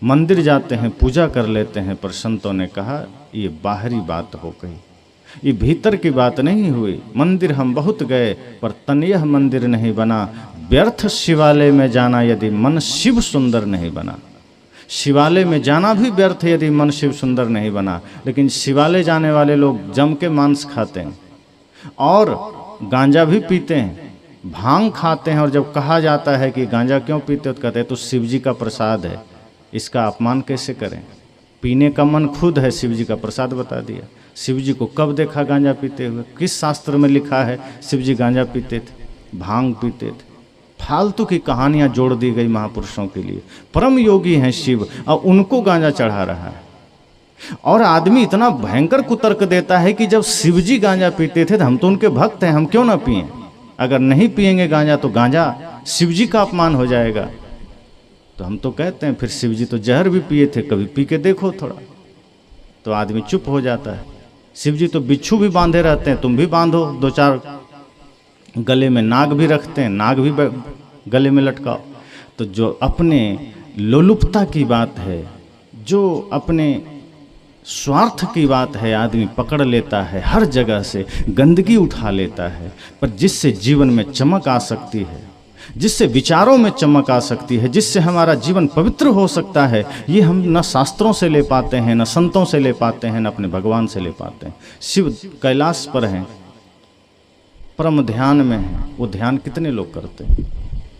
मंदिर जाते हैं, पूजा कर लेते हैं। पर संतों ने कहा ये बाहरी बात हो गई, ये भीतर की बात नहीं हुई। मंदिर हम बहुत गए पर तन यह मंदिर नहीं बना। व्यर्थ शिवालय में जाना यदि मन शिव सुंदर नहीं बना। शिवालय में जाना भी व्यर्थ है यदि मन शिव सुंदर नहीं बना। लेकिन शिवालय जाने वाले लोग जम के मांस खाते हैं और गांजा भी पीते हैं, भांग खाते हैं। और जब कहा जाता है कि गांजा क्यों पीते हो तो कहते हैं तो शिव जी का प्रसाद है, इसका अपमान कैसे करें। पीने का मन खुद है, शिव जी का प्रसाद बता दिया। शिव जी को कब देखा गांजा पीते हुए? किस शास्त्र में लिखा है शिव जी गांजा पीते थे, भांग पीते थे? फालतू की कहानियां जोड़ दी गई महापुरुषों के लिए। परम योगी हैं शिव और उनको गांजा चढ़ा रहा है। और आदमी इतना भयंकर कुतर्क देता है कि जब शिव जी गांजा पीते थे तो हम तो उनके भक्त हैं, हम क्यों ना पिएं? अगर नहीं पिएंगे गांजा तो गांजा शिव जी का अपमान हो जाएगा। तो हम तो कहते हैं फिर शिव जी तो जहर भी पिए थे, कभी पी के देखो थोड़ा। तो आदमी चुप हो जाता है। शिव जी तो बिच्छू भी बांधे रहते हैं, तुम भी बांधो 2-4। गले में नाग भी रखते हैं, नाग भी गले में लटकाओ। तो जो अपने लोलुपता की बात है, जो अपने स्वार्थ की बात है, आदमी पकड़ लेता है, हर जगह से गंदगी उठा लेता है। पर जिससे जीवन में चमक आ सकती है, जिससे विचारों में चमक आ सकती है, जिससे हमारा जीवन पवित्र हो सकता है, ये हम न शास्त्रों से ले पाते हैं, न संतों से ले पाते हैं, न अपने भगवान से ले पाते हैं। शिव कैलाश पर हैं, परम ध्यान में हैं। वो ध्यान कितने लोग करते हैं?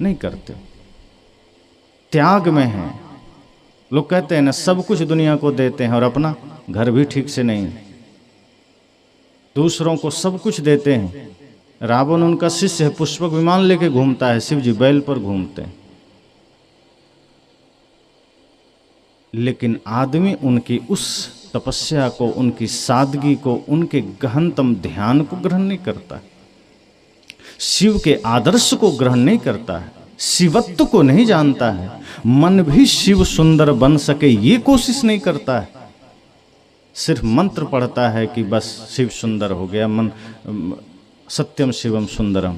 नहीं करते। त्याग में हैं। लोग कहते हैं ना सब कुछ दुनिया को देते हैं और अपना घर भी ठीक से नहीं। दूसरों को सब कुछ देते हैं। रावण उनका शिष्य है, पुष्पक विमान लेके घूमता है, शिव जी बैल पर घूमते हैं। लेकिन आदमी उनकी उस तपस्या को, उनकी सादगी को, उनके गहनतम ध्यान को ग्रहण नहीं करता, शिव के आदर्श को ग्रहण नहीं करता है, शिवत्व को नहीं जानता है, मन भी शिव सुंदर बन सके ये कोशिश नहीं करता है। सिर्फ मंत्र पढ़ता है कि बस शिव सुंदर हो गया, मन सत्यम शिवम सुंदरम।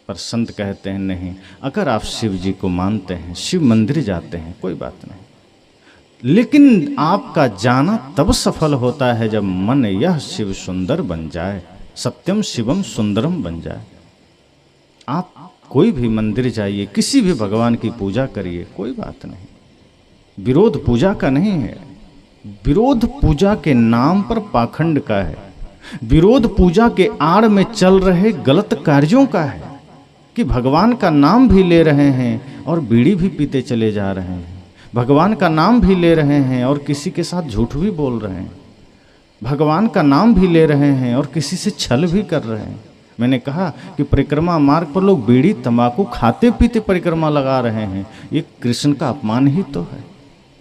पर संत कहते हैं नहीं, अगर आप शिव जी को मानते हैं, शिव मंदिर जाते हैं, कोई बात नहीं, लेकिन आपका जाना तब सफल होता है जब मन यह शिव सुंदर बन जाए, सत्यम शिवम सुंदरम बन जाए। आप कोई भी मंदिर जाइए, किसी भी भगवान की पूजा करिए, कोई बात नहीं, विरोध पूजा का नहीं है। विरोध पूजा के नाम पर पाखंड का है, विरोध पूजा के आड़ में चल रहे गलत कार्यों का है कि भगवान का नाम भी ले रहे हैं और बीड़ी भी पीते चले जा रहे हैं, भगवान का नाम भी ले रहे हैं और किसी के साथ झूठ भी बोल रहे हैं, भगवान का नाम भी ले रहे हैं और किसी से छल भी कर रहे हैं। मैंने कहा कि परिक्रमा मार्ग पर लोग बीड़ी तंबाकू खाते पीते परिक्रमा लगा रहे हैं, ये कृष्ण का अपमान ही तो है।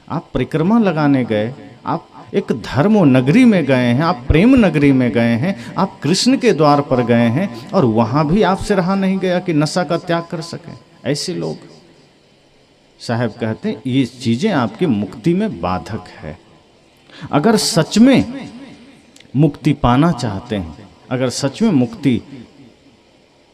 आप परिक्रमा लगाने गए, आप एक धर्म नगरी में गए हैं, आप प्रेम नगरी में गए हैं, आप कृष्ण के द्वार पर गए हैं और वहाँ भी आपसे रहा नहीं गया कि नशा का त्याग कर सकें। ऐसे लोग साहब कहते हैं ये चीज़ें आपकी मुक्ति में बाधक है। अगर सच में मुक्ति पाना चाहते हैं, अगर सच में मुक्ति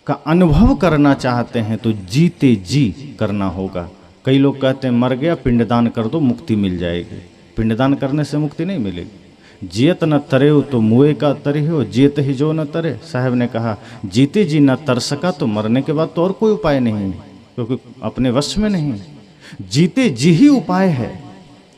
का अनुभव करना चाहते हैं तो जीते जी करना होगा। कई लोग कहते हैं मर गया पिंडदान कर दो मुक्ति मिल जाएगी। पिंडदान करने से मुक्ति नहीं मिलेगी। जियत न तरे हो तो मुए का तरे हो, जियत ही जो न तरे। साहब ने कहा जीते जी न तर सका तो मरने के बाद तो और कोई उपाय नहीं है, क्योंकि अपने वश में नहीं। जीते जी ही उपाय है,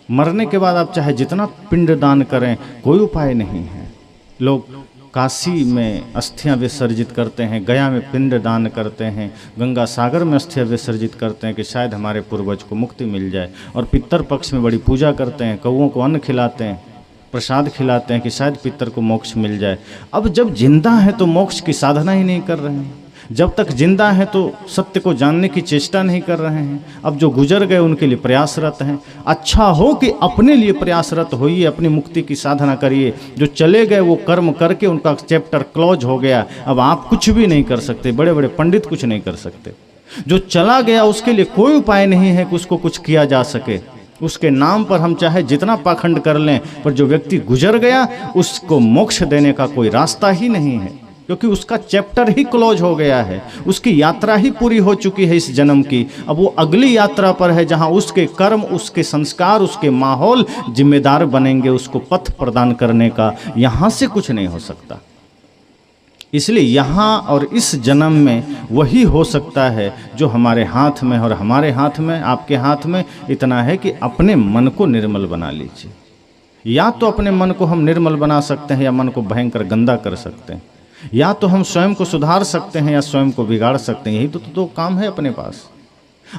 मरने के बाद आप चाहे जितना पिंडदान करें कोई उपाय नहीं है। लोग काशी में अस्थियां विसर्जित करते हैं, गया में पिंड दान करते हैं, गंगा सागर में अस्थियां विसर्जित करते हैं कि शायद हमारे पूर्वज को मुक्ति मिल जाए, और पितर पक्ष में बड़ी पूजा करते हैं, कौओं को अन्न खिलाते हैं, प्रसाद खिलाते हैं कि शायद पितर को मोक्ष मिल जाए। अब जब जिंदा है तो मोक्ष की साधना ही नहीं कर रहे हैं, जब तक जिंदा है तो सत्य को जानने की चेष्टा नहीं कर रहे हैं। अब जो गुजर गए उनके लिए प्रयासरत हैं। अच्छा हो कि अपने लिए प्रयासरत होइए, अपनी मुक्ति की साधना करिए। जो चले गए वो कर्म करके उनका चैप्टर क्लोज हो गया, अब आप कुछ भी नहीं कर सकते, बड़े बड़े पंडित कुछ नहीं कर सकते। जो चला गया उसके लिए कोई उपाय नहीं है कि उसको कुछ किया जा सके। उसके नाम पर हम चाहे जितना पाखंड कर लें, पर जो व्यक्ति गुजर गया उसको मोक्ष देने का कोई रास्ता ही नहीं है, क्योंकि उसका चैप्टर ही क्लोज हो गया है, उसकी यात्रा ही पूरी हो चुकी है इस जन्म की। अब वो अगली यात्रा पर है जहां उसके कर्म, उसके संस्कार, उसके माहौल जिम्मेदार बनेंगे उसको पथ प्रदान करने का। यहां से कुछ नहीं हो सकता। इसलिए यहाँ और इस जन्म में वही हो सकता है जो हमारे हाथ में, और हमारे हाथ में, आपके हाथ में इतना है कि अपने मन को निर्मल बना लीजिए। या तो अपने मन को हम निर्मल बना सकते हैं या मन को भयंकर गंदा कर सकते हैं, या तो हम स्वयं को सुधार सकते हैं या स्वयं को बिगाड़ सकते हैं। यही तो दो काम है अपने पास।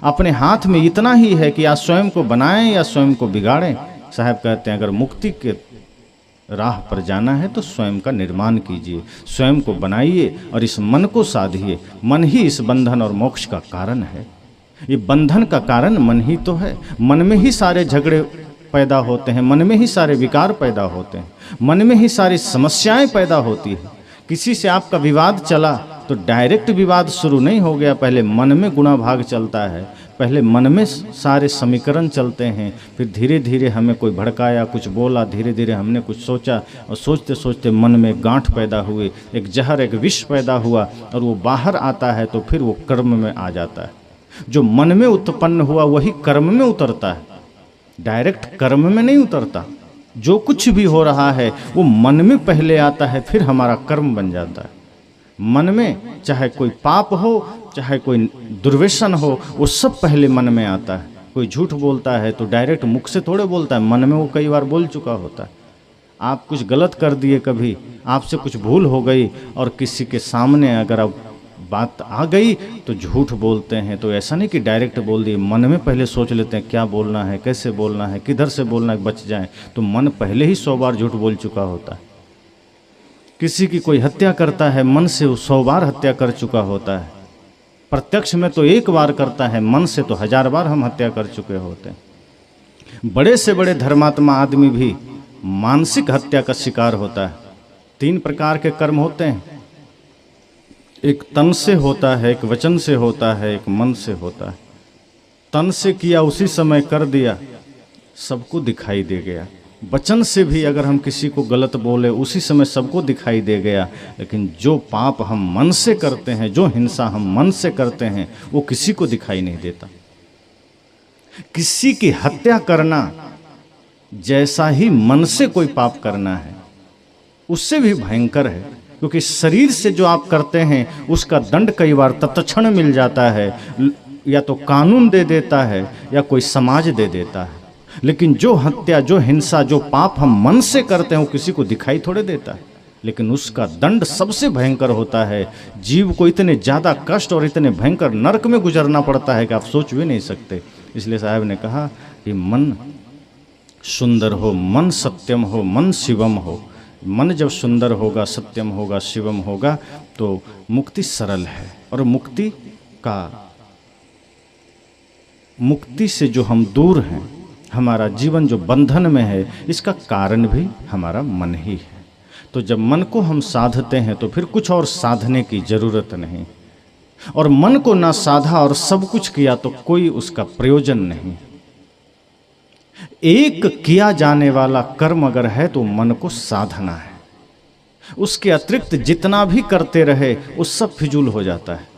अपने हाथ में इतना ही है कि या स्वयं को बनाएं या स्वयं को बिगाड़ें। साहब कहते हैं अगर मुक्ति के राह पर जाना है तो स्वयं का निर्माण कीजिए, स्वयं को बनाइए और इस मन को साधिए। मन ही इस बंधन और मोक्ष का कारण है। ये बंधन का कारण मन ही तो है। मन में ही सारे झगड़े पैदा होते हैं, मन में ही सारे विकार पैदा होते हैं, मन में ही सारी समस्याएं पैदा होती हैं। किसी से आपका विवाद चला तो डायरेक्ट विवाद शुरू नहीं हो गया, पहले मन में गुणा भाग चलता है, पहले मन में सारे समीकरण चलते हैं, फिर धीरे धीरे हमें कोई भड़काया, कुछ बोला, धीरे धीरे हमने कुछ सोचा और सोचते सोचते मन में गांठ पैदा हुई, एक जहर, एक विष पैदा हुआ और वो बाहर आता है तो फिर वो कर्म में आ जाता है। जो मन में उत्पन्न हुआ वही कर्म में उतरता है, डायरेक्ट कर्म में नहीं उतरता। जो कुछ भी हो रहा है वो मन में पहले आता है, फिर हमारा कर्म बन जाता है। मन में चाहे कोई पाप हो, चाहे कोई दुर्व्यसन हो, वो सब पहले मन में आता है। कोई झूठ बोलता है तो डायरेक्ट मुख से थोड़े बोलता है, मन में वो कई बार बोल चुका होता है। आप कुछ गलत कर दिए, कभी आपसे कुछ भूल हो गई और किसी के सामने अगर आप बात आ गई तो झूठ बोलते हैं। तो ऐसा नहीं कि डायरेक्ट बोल दिए, मन में पहले सोच लेते हैं क्या बोलना है, कैसे बोलना है, किधर से बोलना है बच जाए। तो मन पहले ही 100 बार झूठ बोल चुका होता है। किसी की कोई हत्या करता है, मन से वो 100 बार हत्या कर चुका होता है। प्रत्यक्ष में तो 1 बार करता है, मन से तो 1000 बार हम हत्या कर चुके होते हैं। बड़े से बड़े धर्मात्मा आदमी भी मानसिक हत्या का शिकार होता है। 3 प्रकार के कर्म होते हैं, एक तन से होता है, एक वचन से होता है, एक मन से होता है। तन से किया उसी समय कर दिया, सबको दिखाई दे गया। वचन से भी अगर हम किसी को गलत बोले उसी समय सबको दिखाई दे गया। लेकिन जो पाप हम मन से करते हैं, जो हिंसा हम मन से करते हैं, वो किसी को दिखाई नहीं देता। किसी की हत्या करना जैसा ही मन से कोई पाप करना है, उससे भी भयंकर है, क्योंकि शरीर से जो आप करते हैं उसका दंड कई बार तत्क्षण मिल जाता है, या तो कानून दे देता है या कोई समाज दे देता है। लेकिन जो हत्या, जो हिंसा, जो पाप हम मन से करते हैं वो किसी को दिखाई थोड़े देता है, लेकिन उसका दंड सबसे भयंकर होता है। जीव को इतने ज़्यादा कष्ट और इतने भयंकर नरक में गुजरना पड़ता है कि आप सोच भी नहीं सकते। इसलिए साहब ने कहा कि मन सुंदर हो, मन सत्यम हो, मन शिवम हो। मन जब सुंदर होगा, सत्यम होगा, शिवम होगा तो मुक्ति सरल है। और मुक्ति से जो हम दूर हैं, हमारा जीवन जो बंधन में है, इसका कारण भी हमारा मन ही है। तो जब मन को हम साधते हैं तो फिर कुछ और साधने की जरूरत नहीं, और मन को ना साधा और सब कुछ किया तो कोई उसका प्रयोजन नहीं। एक किया जाने वाला कर्म अगर है तो मन को साधना है। उसके अतिरिक्त जितना भी करते रहे वो सब फिजूल हो जाता है।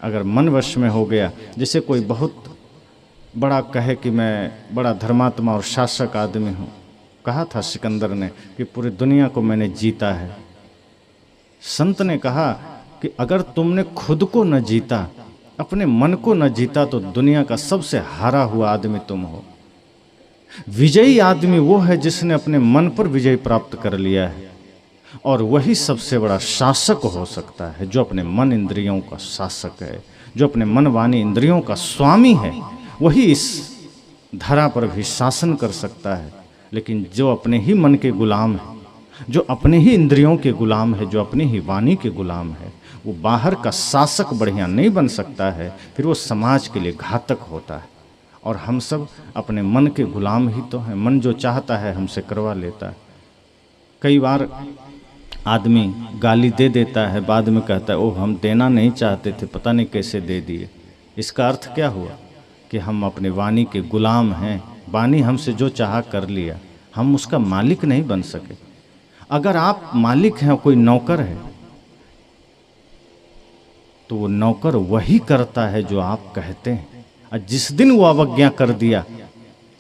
अगर मन वश में हो गया, जैसे कोई बहुत बड़ा कहे कि मैं बड़ा धर्मात्मा और शासक आदमी हूँ, कहा था सिकंदर ने कि पूरी दुनिया को मैंने जीता है। संत ने कहा कि अगर तुमने खुद को न जीता, अपने मन को न जीता, तो दुनिया का सबसे हारा हुआ आदमी तुम हो। विजयी आदमी वो है जिसने अपने मन पर विजय प्राप्त कर लिया है, और वही सबसे बड़ा शासक हो सकता है, जो अपने मन इंद्रियों का शासक है, जो अपने मन वाणी इंद्रियों का स्वामी है। वही इस धरा पर भी शासन कर सकता है। लेकिन जो अपने ही मन के गुलाम है, जो अपने ही इंद्रियों के गुलाम है, जो अपनी ही वाणी के गुलाम है, वो बाहर का शासक बढ़िया नहीं बन सकता है, फिर वो समाज के लिए घातक होता है। और हम सब अपने मन के गुलाम ही तो हैं। मन जो चाहता है हमसे करवा लेता है। कई बार आदमी गाली दे देता है, बाद में कहता है ओह हम देना नहीं चाहते थे, पता नहीं कैसे दे दिए। इसका अर्थ क्या हुआ कि हम अपने वाणी के गुलाम हैं। वाणी हमसे जो चाहा कर लिया, हम उसका मालिक नहीं बन सके। अगर आप मालिक हैं, कोई नौकर है, तो वो नौकर वही करता है जो आप कहते हैं। और जिस दिन वो अवज्ञा कर दिया,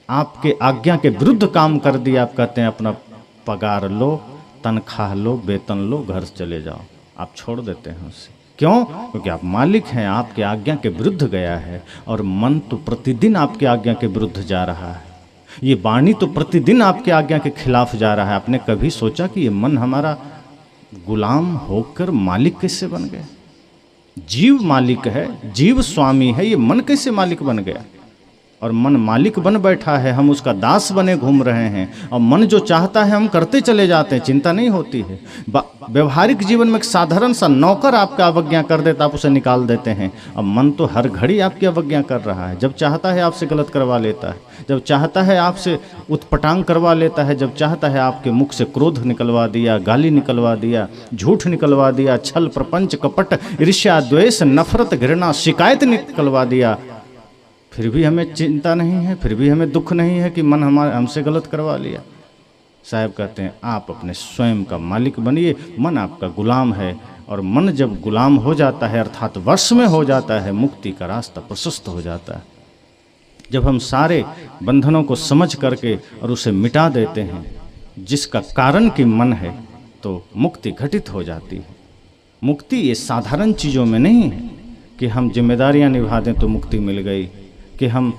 आपके आज्ञा के विरुद्ध काम कर दिया, आप कहते हैं अपना पगार लो, तनख्वाह लो, वेतन लो, घर चले जाओ, आप छोड़ देते हैं उससे। क्यों? क्योंकि आप मालिक हैं, आपके आज्ञा के विरुद्ध गया है। और मन तो प्रतिदिन आपके आज्ञा के विरुद्ध जा रहा है। ये वाणी तो प्रतिदिन आपके आज्ञा के खिलाफ जा रहा है। आपने कभी सोचा कि ये मन हमारा गुलाम होकर मालिक कैसे बन गया? जीव मालिक है, जीव स्वामी है, ये मन कैसे मालिक बन गया? और मन मालिक बन बैठा है, हम उसका दास बने घूम रहे हैं। और मन जो चाहता है हम करते चले जाते हैं, चिंता नहीं होती है। व्यवहारिक जीवन में एक साधारण सा नौकर आपका अवज्ञा कर देता, आप उसे निकाल देते हैं। और मन तो हर घड़ी आपकी अवज्ञा कर रहा है। जब चाहता है आपसे गलत करवा लेता है, जब चाहता है आपसे उत्पटांग करवा लेता है, जब चाहता है आपके मुख से क्रोध निकलवा दिया, गाली निकलवा दिया, झूठ निकलवा दिया, छल प्रपंच कपट ईर्ष्या द्वेष नफरत घृणा शिकायत निकलवा दिया, फिर भी हमें चिंता नहीं है, फिर भी हमें दुख नहीं है कि मन हमसे गलत करवा लिया। साहब कहते हैं आप अपने स्वयं का मालिक बनिए। मन आपका गुलाम है, और मन जब गुलाम हो जाता है अर्थात वश में हो जाता है, मुक्ति का रास्ता प्रशस्त हो जाता है। जब हम सारे बंधनों को समझ करके और उसे मिटा देते हैं, जिसका कारण कि मन है, तो मुक्ति घटित हो जाती है। मुक्ति ये साधारण चीज़ों में नहीं है कि हम जिम्मेदारियां निभा दें तो मुक्ति मिल गई, कि हम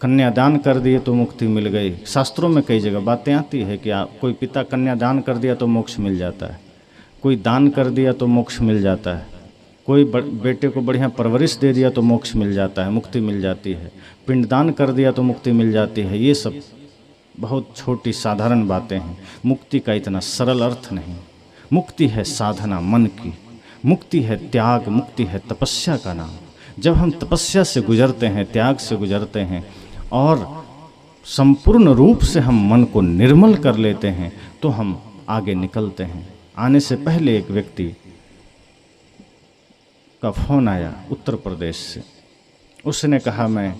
कन्यादान कर दिए तो मुक्ति मिल गई। शास्त्रों में कई जगह बातें आती है कि कोई पिता कन्यादान कर दिया तो मोक्ष मिल जाता है, कोई दान कर दिया तो मोक्ष मिल जाता है, कोई बेटे को बढ़िया परवरिश दे दिया तो मोक्ष मिल जाता है, मुक्ति मिल जाती है, पिंडदान कर दिया तो मुक्ति मिल जाती है। ये सब बहुत छोटी साधारण बातें हैं। मुक्ति का इतना सरल अर्थ नहीं। मुक्ति है साधना मन की, मुक्ति है त्याग, मुक्ति है तपस्या का नाम। जब हम तपस्या से गुजरते हैं, त्याग से गुजरते हैं और संपूर्ण रूप से हम मन को निर्मल कर लेते हैं, तो हम आगे निकलते हैं। आने से पहले एक व्यक्ति का फोन आया उत्तर प्रदेश से। उसने कहा मैं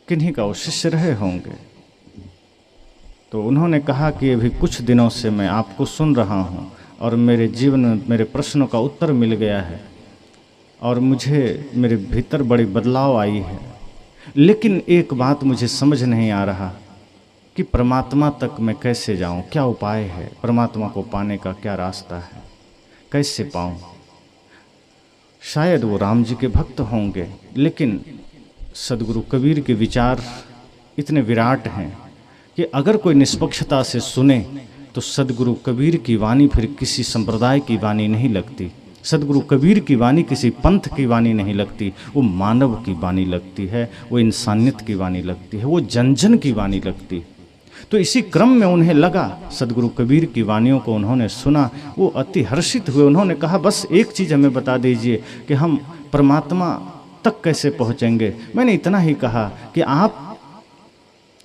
किन्हीं का वो शिष्य रहे होंगे, तो उन्होंने कहा कि अभी कुछ दिनों से मैं आपको सुन रहा हूँ और मेरे जीवन में मेरे प्रश्नों का उत्तर मिल गया है और मुझे मेरे भीतर बड़ी बदलाव आई है, लेकिन एक बात मुझे समझ नहीं आ रहा कि परमात्मा तक मैं कैसे जाऊं, क्या उपाय है, परमात्मा को पाने का क्या रास्ता है, कैसे पाऊं। शायद वो राम जी के भक्त होंगे, लेकिन सदगुरु कबीर के विचार इतने विराट हैं कि अगर कोई निष्पक्षता से सुने तो सदगुरु कबीर की वाणी फिर किसी संप्रदाय की वाणी नहीं लगती। सदगुरु कबीर की वाणी किसी पंथ की वाणी नहीं लगती, वो मानव की वाणी लगती है, वो इंसानियत की वाणी लगती है, वो जन जन की वाणी लगती है। तो इसी क्रम में उन्हें लगा, सदगुरु कबीर की वाणियों को उन्होंने सुना, वो अति हर्षित हुए। उन्होंने कहा बस एक चीज़ हमें बता दीजिए कि हम परमात्मा तक कैसे पहुँचेंगे। मैंने इतना ही कहा कि आप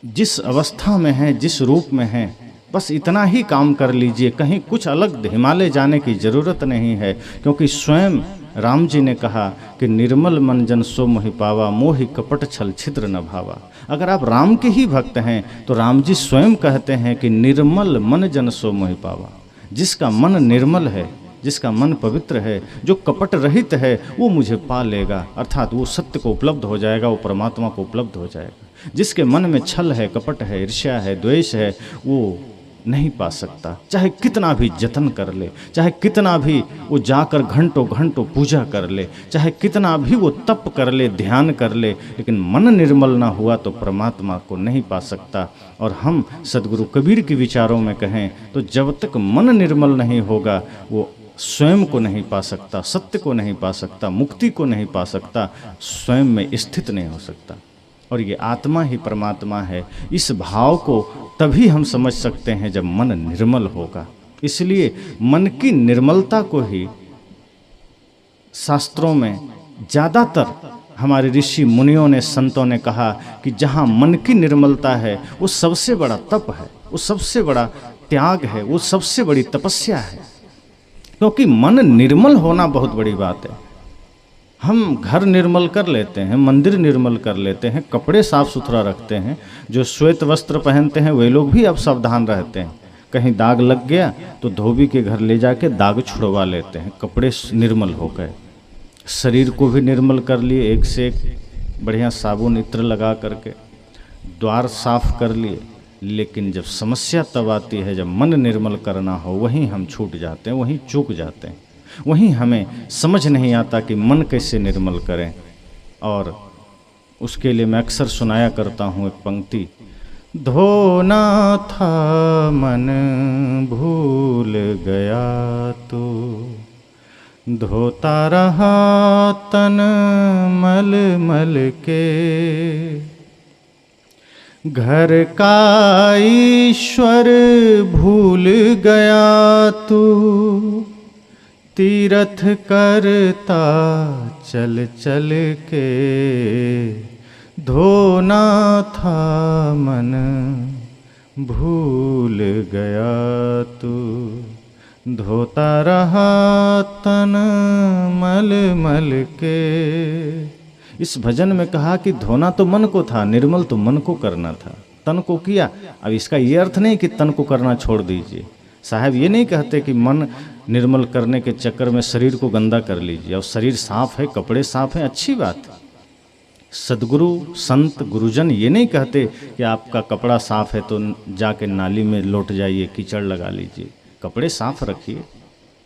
जिस अवस्था में हैं, जिस रूप में हैं, बस इतना ही काम कर लीजिए, कहीं कुछ अलग हिमालय जाने की ज़रूरत नहीं है। क्योंकि स्वयं राम जी ने कहा कि निर्मल मन जन सो मोहि पावा, मोहि कपट छल छिद्र न भावा। अगर आप राम के ही भक्त हैं तो राम जी स्वयं कहते हैं कि निर्मल मन जन सो मोहि पावा। जिसका मन निर्मल है, जिसका मन पवित्र है, जो कपट रहित है, वो मुझे पा लेगा, अर्थात वो सत्य को उपलब्ध हो जाएगा, वो परमात्मा को उपलब्ध हो जाएगा। जिसके मन में छल है, कपट है, ईर्ष्या है, द्वेष है, वो नहीं पा सकता। चाहे कितना भी जतन कर ले, चाहे कितना भी वो जाकर घंटों घंटों पूजा कर ले, चाहे कितना भी वो तप कर ले, ध्यान कर ले, लेकिन मन निर्मल ना हुआ तो परमात्मा को नहीं पा सकता। और हम सदगुरु कबीर के विचारों में कहें तो जब तक मन निर्मल नहीं होगा वो स्वयं को नहीं पा सकता, सत्य को नहीं पा सकता, मुक्ति को नहीं पा सकता, स्वयं में स्थित नहीं हो सकता। और ये आत्मा ही परमात्मा है, इस भाव को तभी हम समझ सकते हैं जब मन निर्मल होगा। इसलिए मन की निर्मलता को ही शास्त्रों में ज़्यादातर हमारे ऋषि मुनियों ने, संतों ने कहा कि जहाँ मन की निर्मलता है वो सबसे बड़ा तप है, वो सबसे बड़ा त्याग है, वो सबसे बड़ी तपस्या है। क्योंकि मन निर्मल होना बहुत बड़ी बात है। हम घर निर्मल कर लेते हैं, मंदिर निर्मल कर लेते हैं, कपड़े साफ सुथरा रखते हैं, जो श्वेत वस्त्र पहनते हैं वे लोग भी अब सावधान रहते हैं। कहीं दाग लग गया तो धोबी के घर ले जाके दाग छुड़वा लेते हैं, कपड़े निर्मल हो गए। शरीर को भी निर्मल कर लिए, एक से एक बढ़िया साबुन इत्र लगा करके द्वार साफ कर लिए। लेकिन जब समस्या तब आती है जब मन निर्मल करना हो, वहीं हम छूट जाते हैं, वहीं चूक जाते हैं, वहीं हमें समझ नहीं आता कि मन कैसे निर्मल करें। और उसके लिए मैं अक्सर सुनाया करता हूँ एक पंक्ति, धोना था मन भूल गया तो धोता रहा तन मल मल के, घर का ईश्वर भूल गया तू तीरथ करता चल चल के, धोना था मन भूल गया तू धोता रहा तन मल मल के। इस भजन में कहा कि धोना तो मन को था, निर्मल तो मन को करना था, तन को किया। अब इसका ये अर्थ नहीं कि तन को करना छोड़ दीजिए। साहब ये नहीं कहते कि मन निर्मल करने के चक्कर में शरीर को गंदा कर लीजिए। और शरीर साफ है, कपड़े साफ हैं, अच्छी बात है। सदगुरु संत गुरुजन ये नहीं कहते कि आपका कपड़ा साफ है तो जाके नाली में लौट जाइए, कीचड़ लगा लीजिए। कपड़े साफ रखिए,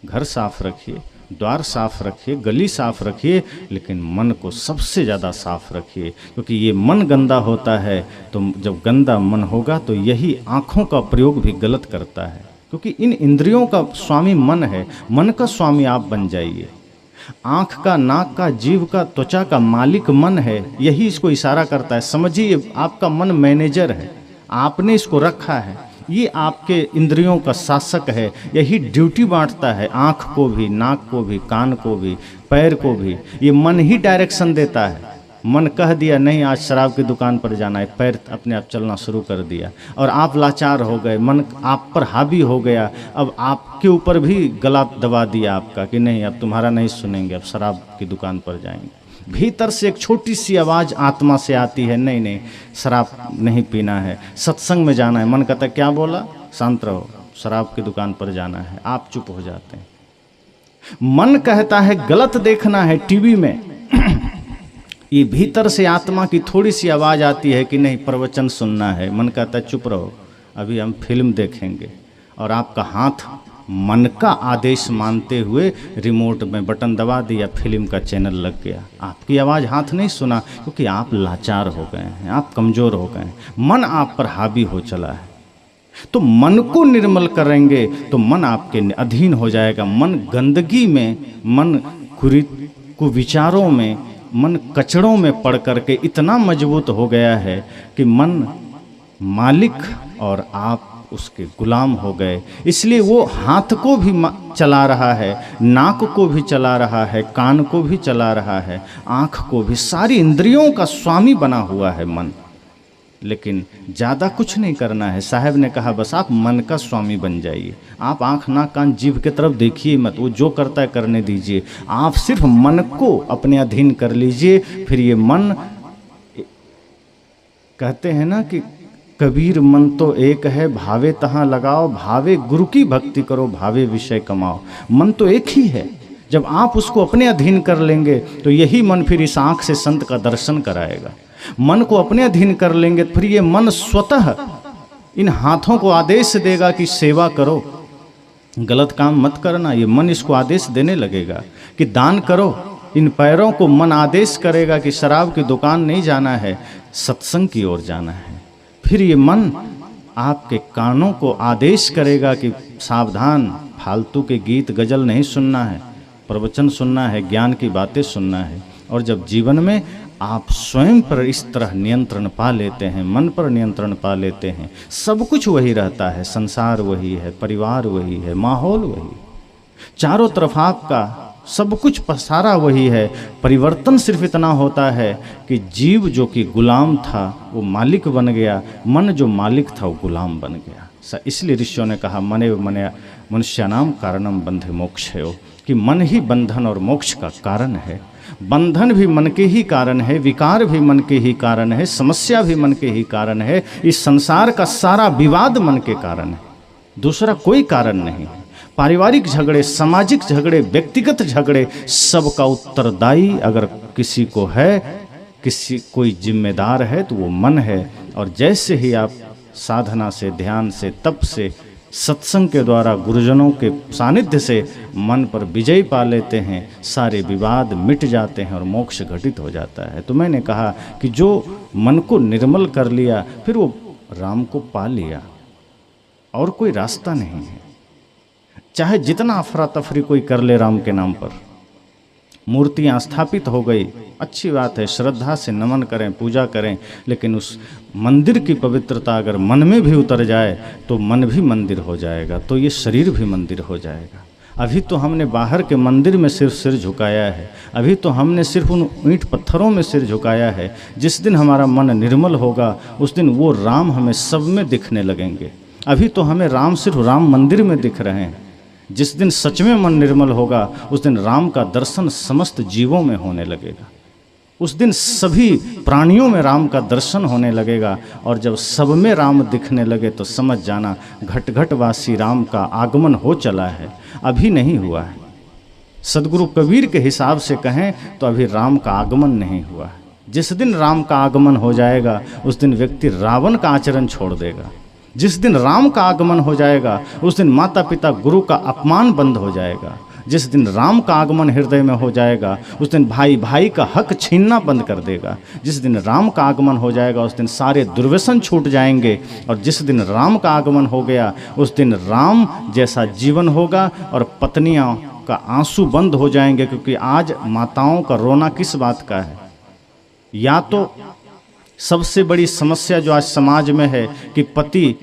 घर साफ रखिए, द्वार साफ रखिए, गली साफ रखिए, लेकिन मन को सबसे ज़्यादा साफ रखिए। क्योंकि ये मन गंदा होता है तो जब गंदा मन होगा तो यही आँखों का प्रयोग भी गलत करता है। क्योंकि इन इंद्रियों का स्वामी मन है, मन का स्वामी आप बन जाइए। आँख का, नाक का, जीभ का, त्वचा का मालिक मन है, यही इसको इशारा करता है। समझिए आपका मन मैनेजर है, आपने इसको रखा है, ये आपके इंद्रियों का शासक है, यही ड्यूटी बांटता है, आँख को भी, नाक को भी, कान को भी, पैर को भी। ये मन ही डायरेक्शन देता है। मन कह दिया नहीं आज शराब की दुकान पर जाना है, पैर अपने आप चलना शुरू कर दिया और आप लाचार हो गए, मन आप पर हावी हो गया। अब आपके ऊपर भी गला दबा दिया आपका कि नहीं अब तुम्हारा नहीं सुनेंगे, अब शराब की दुकान पर जाएंगे। भीतर से एक छोटी सी आवाज़ आत्मा से आती है, नहीं नहीं शराब नहीं पीना है, सत्संग में जाना है। मन कहता क्या बोला, शांत रहो, शराब की दुकान पर जाना है। आप चुप हो जाते हैं। मन कहता है गलत देखना है टीवी में, ये भीतर से आत्मा की थोड़ी सी आवाज़ आती है कि नहीं प्रवचन सुनना है। मन कहता है चुप रहो, अभी हम फिल्म देखेंगे। और आपका हाथ मन का आदेश मानते हुए रिमोट में बटन दबा दिया, फिल्म का चैनल लग गया। आपकी आवाज़ हाथ नहीं सुना क्योंकि आप लाचार हो गए हैं, आप कमज़ोर हो गए हैं, मन आप पर हावी हो चला है। तो मन को निर्मल करेंगे तो मन आपके अधीन हो जाएगा। मन गंदगी में, मन कुविचारों में, मन कचड़ों में पड़ करके इतना मजबूत हो गया है कि मन मालिक और आप उसके गुलाम हो गए। इसलिए वो हाथ को भी चला रहा है, नाक को भी चला रहा है, कान को भी चला रहा है, आँख को भी, सारी इंद्रियों का स्वामी बना हुआ है मन। लेकिन ज़्यादा कुछ नहीं करना है। साहब ने कहा बस आप मन का स्वामी बन जाइए। आप आँख नाक कान जीभ की तरफ देखिए मत, वो जो करता है करने दीजिए। आप सिर्फ मन को अपने अधीन कर लीजिए। फिर ये मन, कहते हैं ना कि कबीर मन तो एक है, भावे तहाँ लगाओ, भावे गुरु की भक्ति करो, भावे विषय कमाओ। मन तो एक ही है। जब आप उसको अपने अधीन कर लेंगे तो यही मन फिर इस आँख से संत का दर्शन कराएगा। मन को अपने अधीन कर लेंगे फिर ये मन स्वतः इन हाथों को आदेश देगा कि सेवा करो, गलत काम मत करना। ये मन इसको आदेश देने लगेगा कि दान करो। इन पैरों को मन आदेश करेगा कि शराब की दुकान नहीं जाना है, सत्संग की ओर जाना है। फिर ये मन आपके कानों को आदेश करेगा कि सावधान, फालतू के गीत गजल नहीं सुनना है, प्रवचन सुनना है, ज्ञान की बातें सुनना है। और जब जीवन में आप स्वयं पर इस तरह नियंत्रण पा लेते हैं, मन पर नियंत्रण पा लेते हैं, सब कुछ वही रहता है, संसार वही है, परिवार वही है, माहौल वही, चारों तरफ आपका सब कुछ पसारा वही है। परिवर्तन सिर्फ इतना होता है कि जीव जो कि गुलाम था वो मालिक बन गया, मन जो मालिक था वो गुलाम बन गया। इसलिए ऋषियों ने कहा मने मने मनुष्यानाम कारणम बंधे मोक्षयो, कि मन ही बंधन और मोक्ष का कारण है। बंधन भी मन के ही कारण है, विकार भी मन के ही कारण है, समस्या भी मन के ही कारण है। इस संसार का सारा विवाद मन के कारण है, दूसरा कोई कारण नहीं है। पारिवारिक झगड़े, सामाजिक झगड़े, व्यक्तिगत झगड़े, सबका उत्तरदायी अगर किसी को है, कोई जिम्मेदार है तो वो मन है। और जैसे ही आप साधना से, ध्यान से, तप से, सत्संग के द्वारा, गुरुजनों के सानिध्य से मन पर विजय पा लेते हैं, सारे विवाद मिट जाते हैं और मोक्ष घटित हो जाता है। तो मैंने कहा कि जो मन को निर्मल कर लिया फिर वो राम को पा लिया, और कोई रास्ता नहीं है। चाहे जितना अफरा तफरी कोई कर ले राम के नाम पर, मूर्तियाँ स्थापित हो गई, अच्छी बात है, श्रद्धा से नमन करें, पूजा करें, लेकिन उस मंदिर की पवित्रता अगर मन में भी उतर जाए तो मन भी मंदिर हो जाएगा, तो ये शरीर भी मंदिर हो जाएगा। अभी तो हमने बाहर के मंदिर में सिर्फ सिर झुकाया है, अभी तो हमने सिर्फ उन ईंट पत्थरों में सिर झुकाया है। जिस दिन हमारा मन निर्मल होगा उस दिन वो राम हमें सब में दिखने लगेंगे। अभी तो हमें राम सिर्फ राम मंदिर में दिख रहे हैं। जिस दिन सच में मन निर्मल होगा उस दिन राम का दर्शन समस्त जीवों में होने लगेगा। उस दिन सभी प्राणियों में राम का दर्शन होने लगेगा। और जब सब में राम दिखने लगे तो समझ जाना घट घटवासी राम का आगमन हो चला है, अभी नहीं हुआ है। सदगुरु कबीर के हिसाब से कहें तो अभी राम का आगमन नहीं हुआ है। जिस दिन राम का आगमन हो जाएगा उस दिन व्यक्ति रावण का आचरण छोड़ देगा। जिस दिन राम का आगमन हो जाएगा उस दिन माता पिता गुरु का अपमान बंद हो जाएगा। जिस दिन राम का आगमन हृदय में हो जाएगा उस दिन भाई भाई का हक छीनना बंद कर देगा। जिस दिन राम का आगमन हो जाएगा उस दिन सारे दुर्व्यसन छूट जाएंगे। और जिस दिन राम का आगमन हो गया उस दिन राम जैसा जीवन होगा और पत्नियों का आंसू बंद हो जाएंगे। क्योंकि आज माताओं का रोना किस बात का है? या तो सबसे बड़ी समस्या जो आज समाज में है कि पति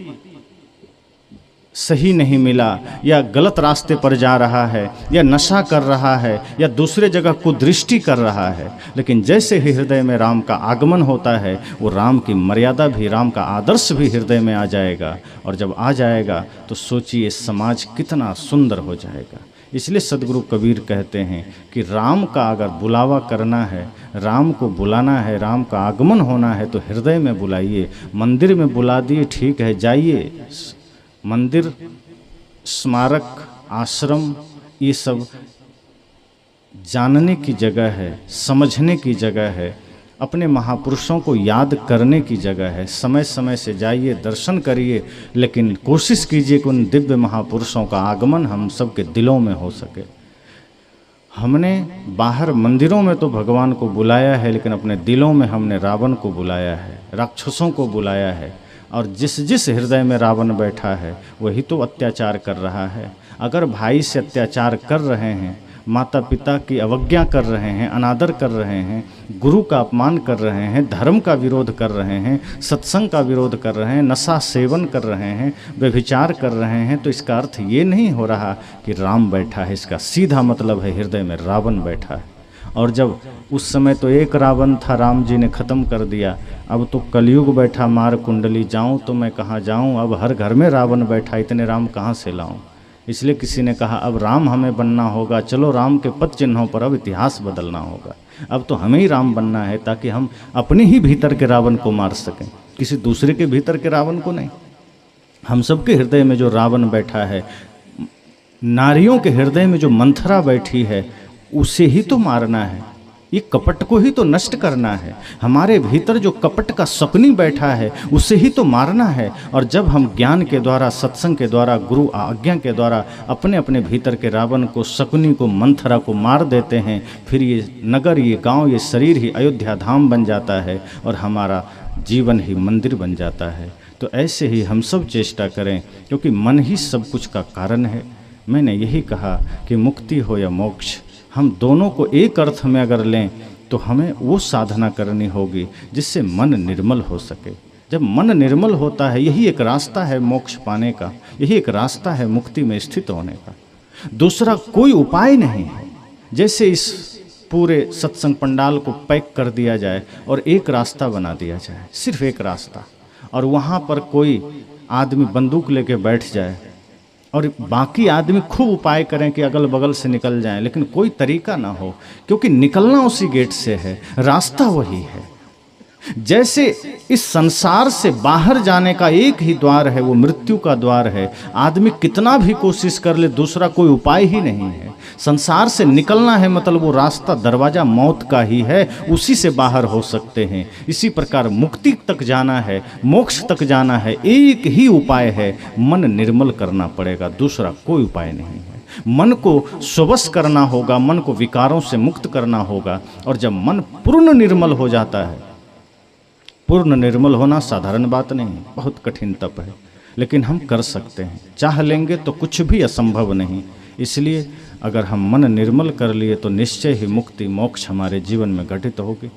सही नहीं मिला, या गलत रास्ते पर जा रहा है, या नशा कर रहा है, या दूसरे जगह कुदृष्टि कर रहा है। लेकिन जैसे ही हृदय में राम का आगमन होता है वो राम की मर्यादा भी, राम का आदर्श भी हृदय में आ जाएगा। और जब आ जाएगा तो सोचिए समाज कितना सुंदर हो जाएगा। इसलिए सदगुरु कबीर कहते हैं कि राम का अगर बुलावा करना है, राम को बुलाना है, राम का आगमन होना है तो हृदय में बुलाइए। मंदिर में बुला दिए ठीक है, जाइए। मंदिर, स्मारक, आश्रम ये सब जानने की जगह है, समझने की जगह है। अपने महापुरुषों को याद करने की जगह है। समय समय से जाइए, दर्शन करिए, लेकिन कोशिश कीजिए कि उन दिव्य महापुरुषों का आगमन हम सबके दिलों में हो सके। हमने बाहर मंदिरों में तो भगवान को बुलाया है, लेकिन अपने दिलों में हमने रावण को बुलाया है, राक्षसों को बुलाया है। और जिस जिस हृदय में रावण बैठा है वही तो अत्याचार कर रहा है। अगर भाई से अत्याचार कर रहे हैं, माता पिता की अवज्ञा कर रहे हैं, अनादर कर रहे हैं, गुरु का अपमान कर रहे हैं, धर्म का विरोध कर रहे हैं, सत्संग का विरोध कर रहे हैं, नशा सेवन कर रहे हैं, व्यभिचार कर रहे हैं, तो इसका अर्थ ये नहीं हो रहा कि राम बैठा है। इसका सीधा मतलब है हृदय में रावण बैठा है। और जब उस समय तो एक रावण था, राम जी ने ख़त्म कर दिया। अब तो कलयुग बैठा, मार कुंडली जाऊं तो मैं कहाँ जाऊं। अब हर घर में रावण बैठा, इतने राम कहाँ से लाऊं। इसलिए किसी ने कहा अब राम हमें बनना होगा, चलो राम के पद चिन्हों पर अब इतिहास बदलना होगा। अब तो हमें ही राम बनना है, ताकि हम अपने ही भीतर के रावण को मार सकें, किसी दूसरे के भीतर के रावण को नहीं। हम सबके हृदय में जो रावण बैठा है, नारियों के हृदय में जो मंथरा बैठी है, उसे ही तो मारना है। ये कपट को ही तो नष्ट करना है। हमारे भीतर जो कपट का शकुनी बैठा है उसे ही तो मारना है। और जब हम ज्ञान के द्वारा, सत्संग के द्वारा, गुरु आज्ञा के द्वारा अपने अपने भीतर के रावण को, शकुनी को, मंथरा को मार देते हैं, फिर ये नगर, ये गांव, ये शरीर ही अयोध्या धाम बन जाता है और हमारा जीवन ही मंदिर बन जाता है। तो ऐसे ही हम सब चेष्टा करें, क्योंकि मन ही सब कुछ का कारण है। मैंने यही कहा कि मुक्ति हो या मोक्ष, हम दोनों को एक अर्थ में अगर लें तो हमें वो साधना करनी होगी जिससे मन निर्मल हो सके। जब मन निर्मल होता है, यही एक रास्ता है मोक्ष पाने का, यही एक रास्ता है मुक्ति में स्थित होने का। दूसरा कोई उपाय नहीं है। जैसे इस पूरे सत्संग पंडाल को पैक कर दिया जाए और एक रास्ता बना दिया जाए, सिर्फ एक रास्ता, और वहाँ पर कोई आदमी बंदूक लेके बैठ जाए और बाकी आदमी खूब उपाय करें कि अगल बगल से निकल जाएं, लेकिन कोई तरीका ना हो, क्योंकि निकलना उसी गेट से है, रास्ता वही है। जैसे इस संसार से बाहर जाने का एक ही द्वार है, वो मृत्यु का द्वार है। आदमी कितना भी कोशिश कर ले, दूसरा कोई उपाय ही नहीं है। संसार से निकलना है मतलब वो रास्ता, दरवाजा मौत का ही है, उसी से बाहर हो सकते हैं। इसी प्रकार मुक्ति तक जाना है, मोक्ष तक जाना है, एक ही उपाय है, मन निर्मल करना पड़ेगा, दूसरा कोई उपाय नहीं है। मन को स्ववश करना होगा, मन को विकारों से मुक्त करना होगा। और जब मन पूर्ण निर्मल हो जाता है, पूर्ण निर्मल होना साधारण बात नहीं, बहुत कठिन तप है, लेकिन हम कर सकते हैं। चाह लेंगे तो कुछ भी असंभव नहीं। इसलिए अगर हम मन निर्मल कर लिए तो निश्चय ही मुक्ति मोक्ष हमारे जीवन में घटित होगी।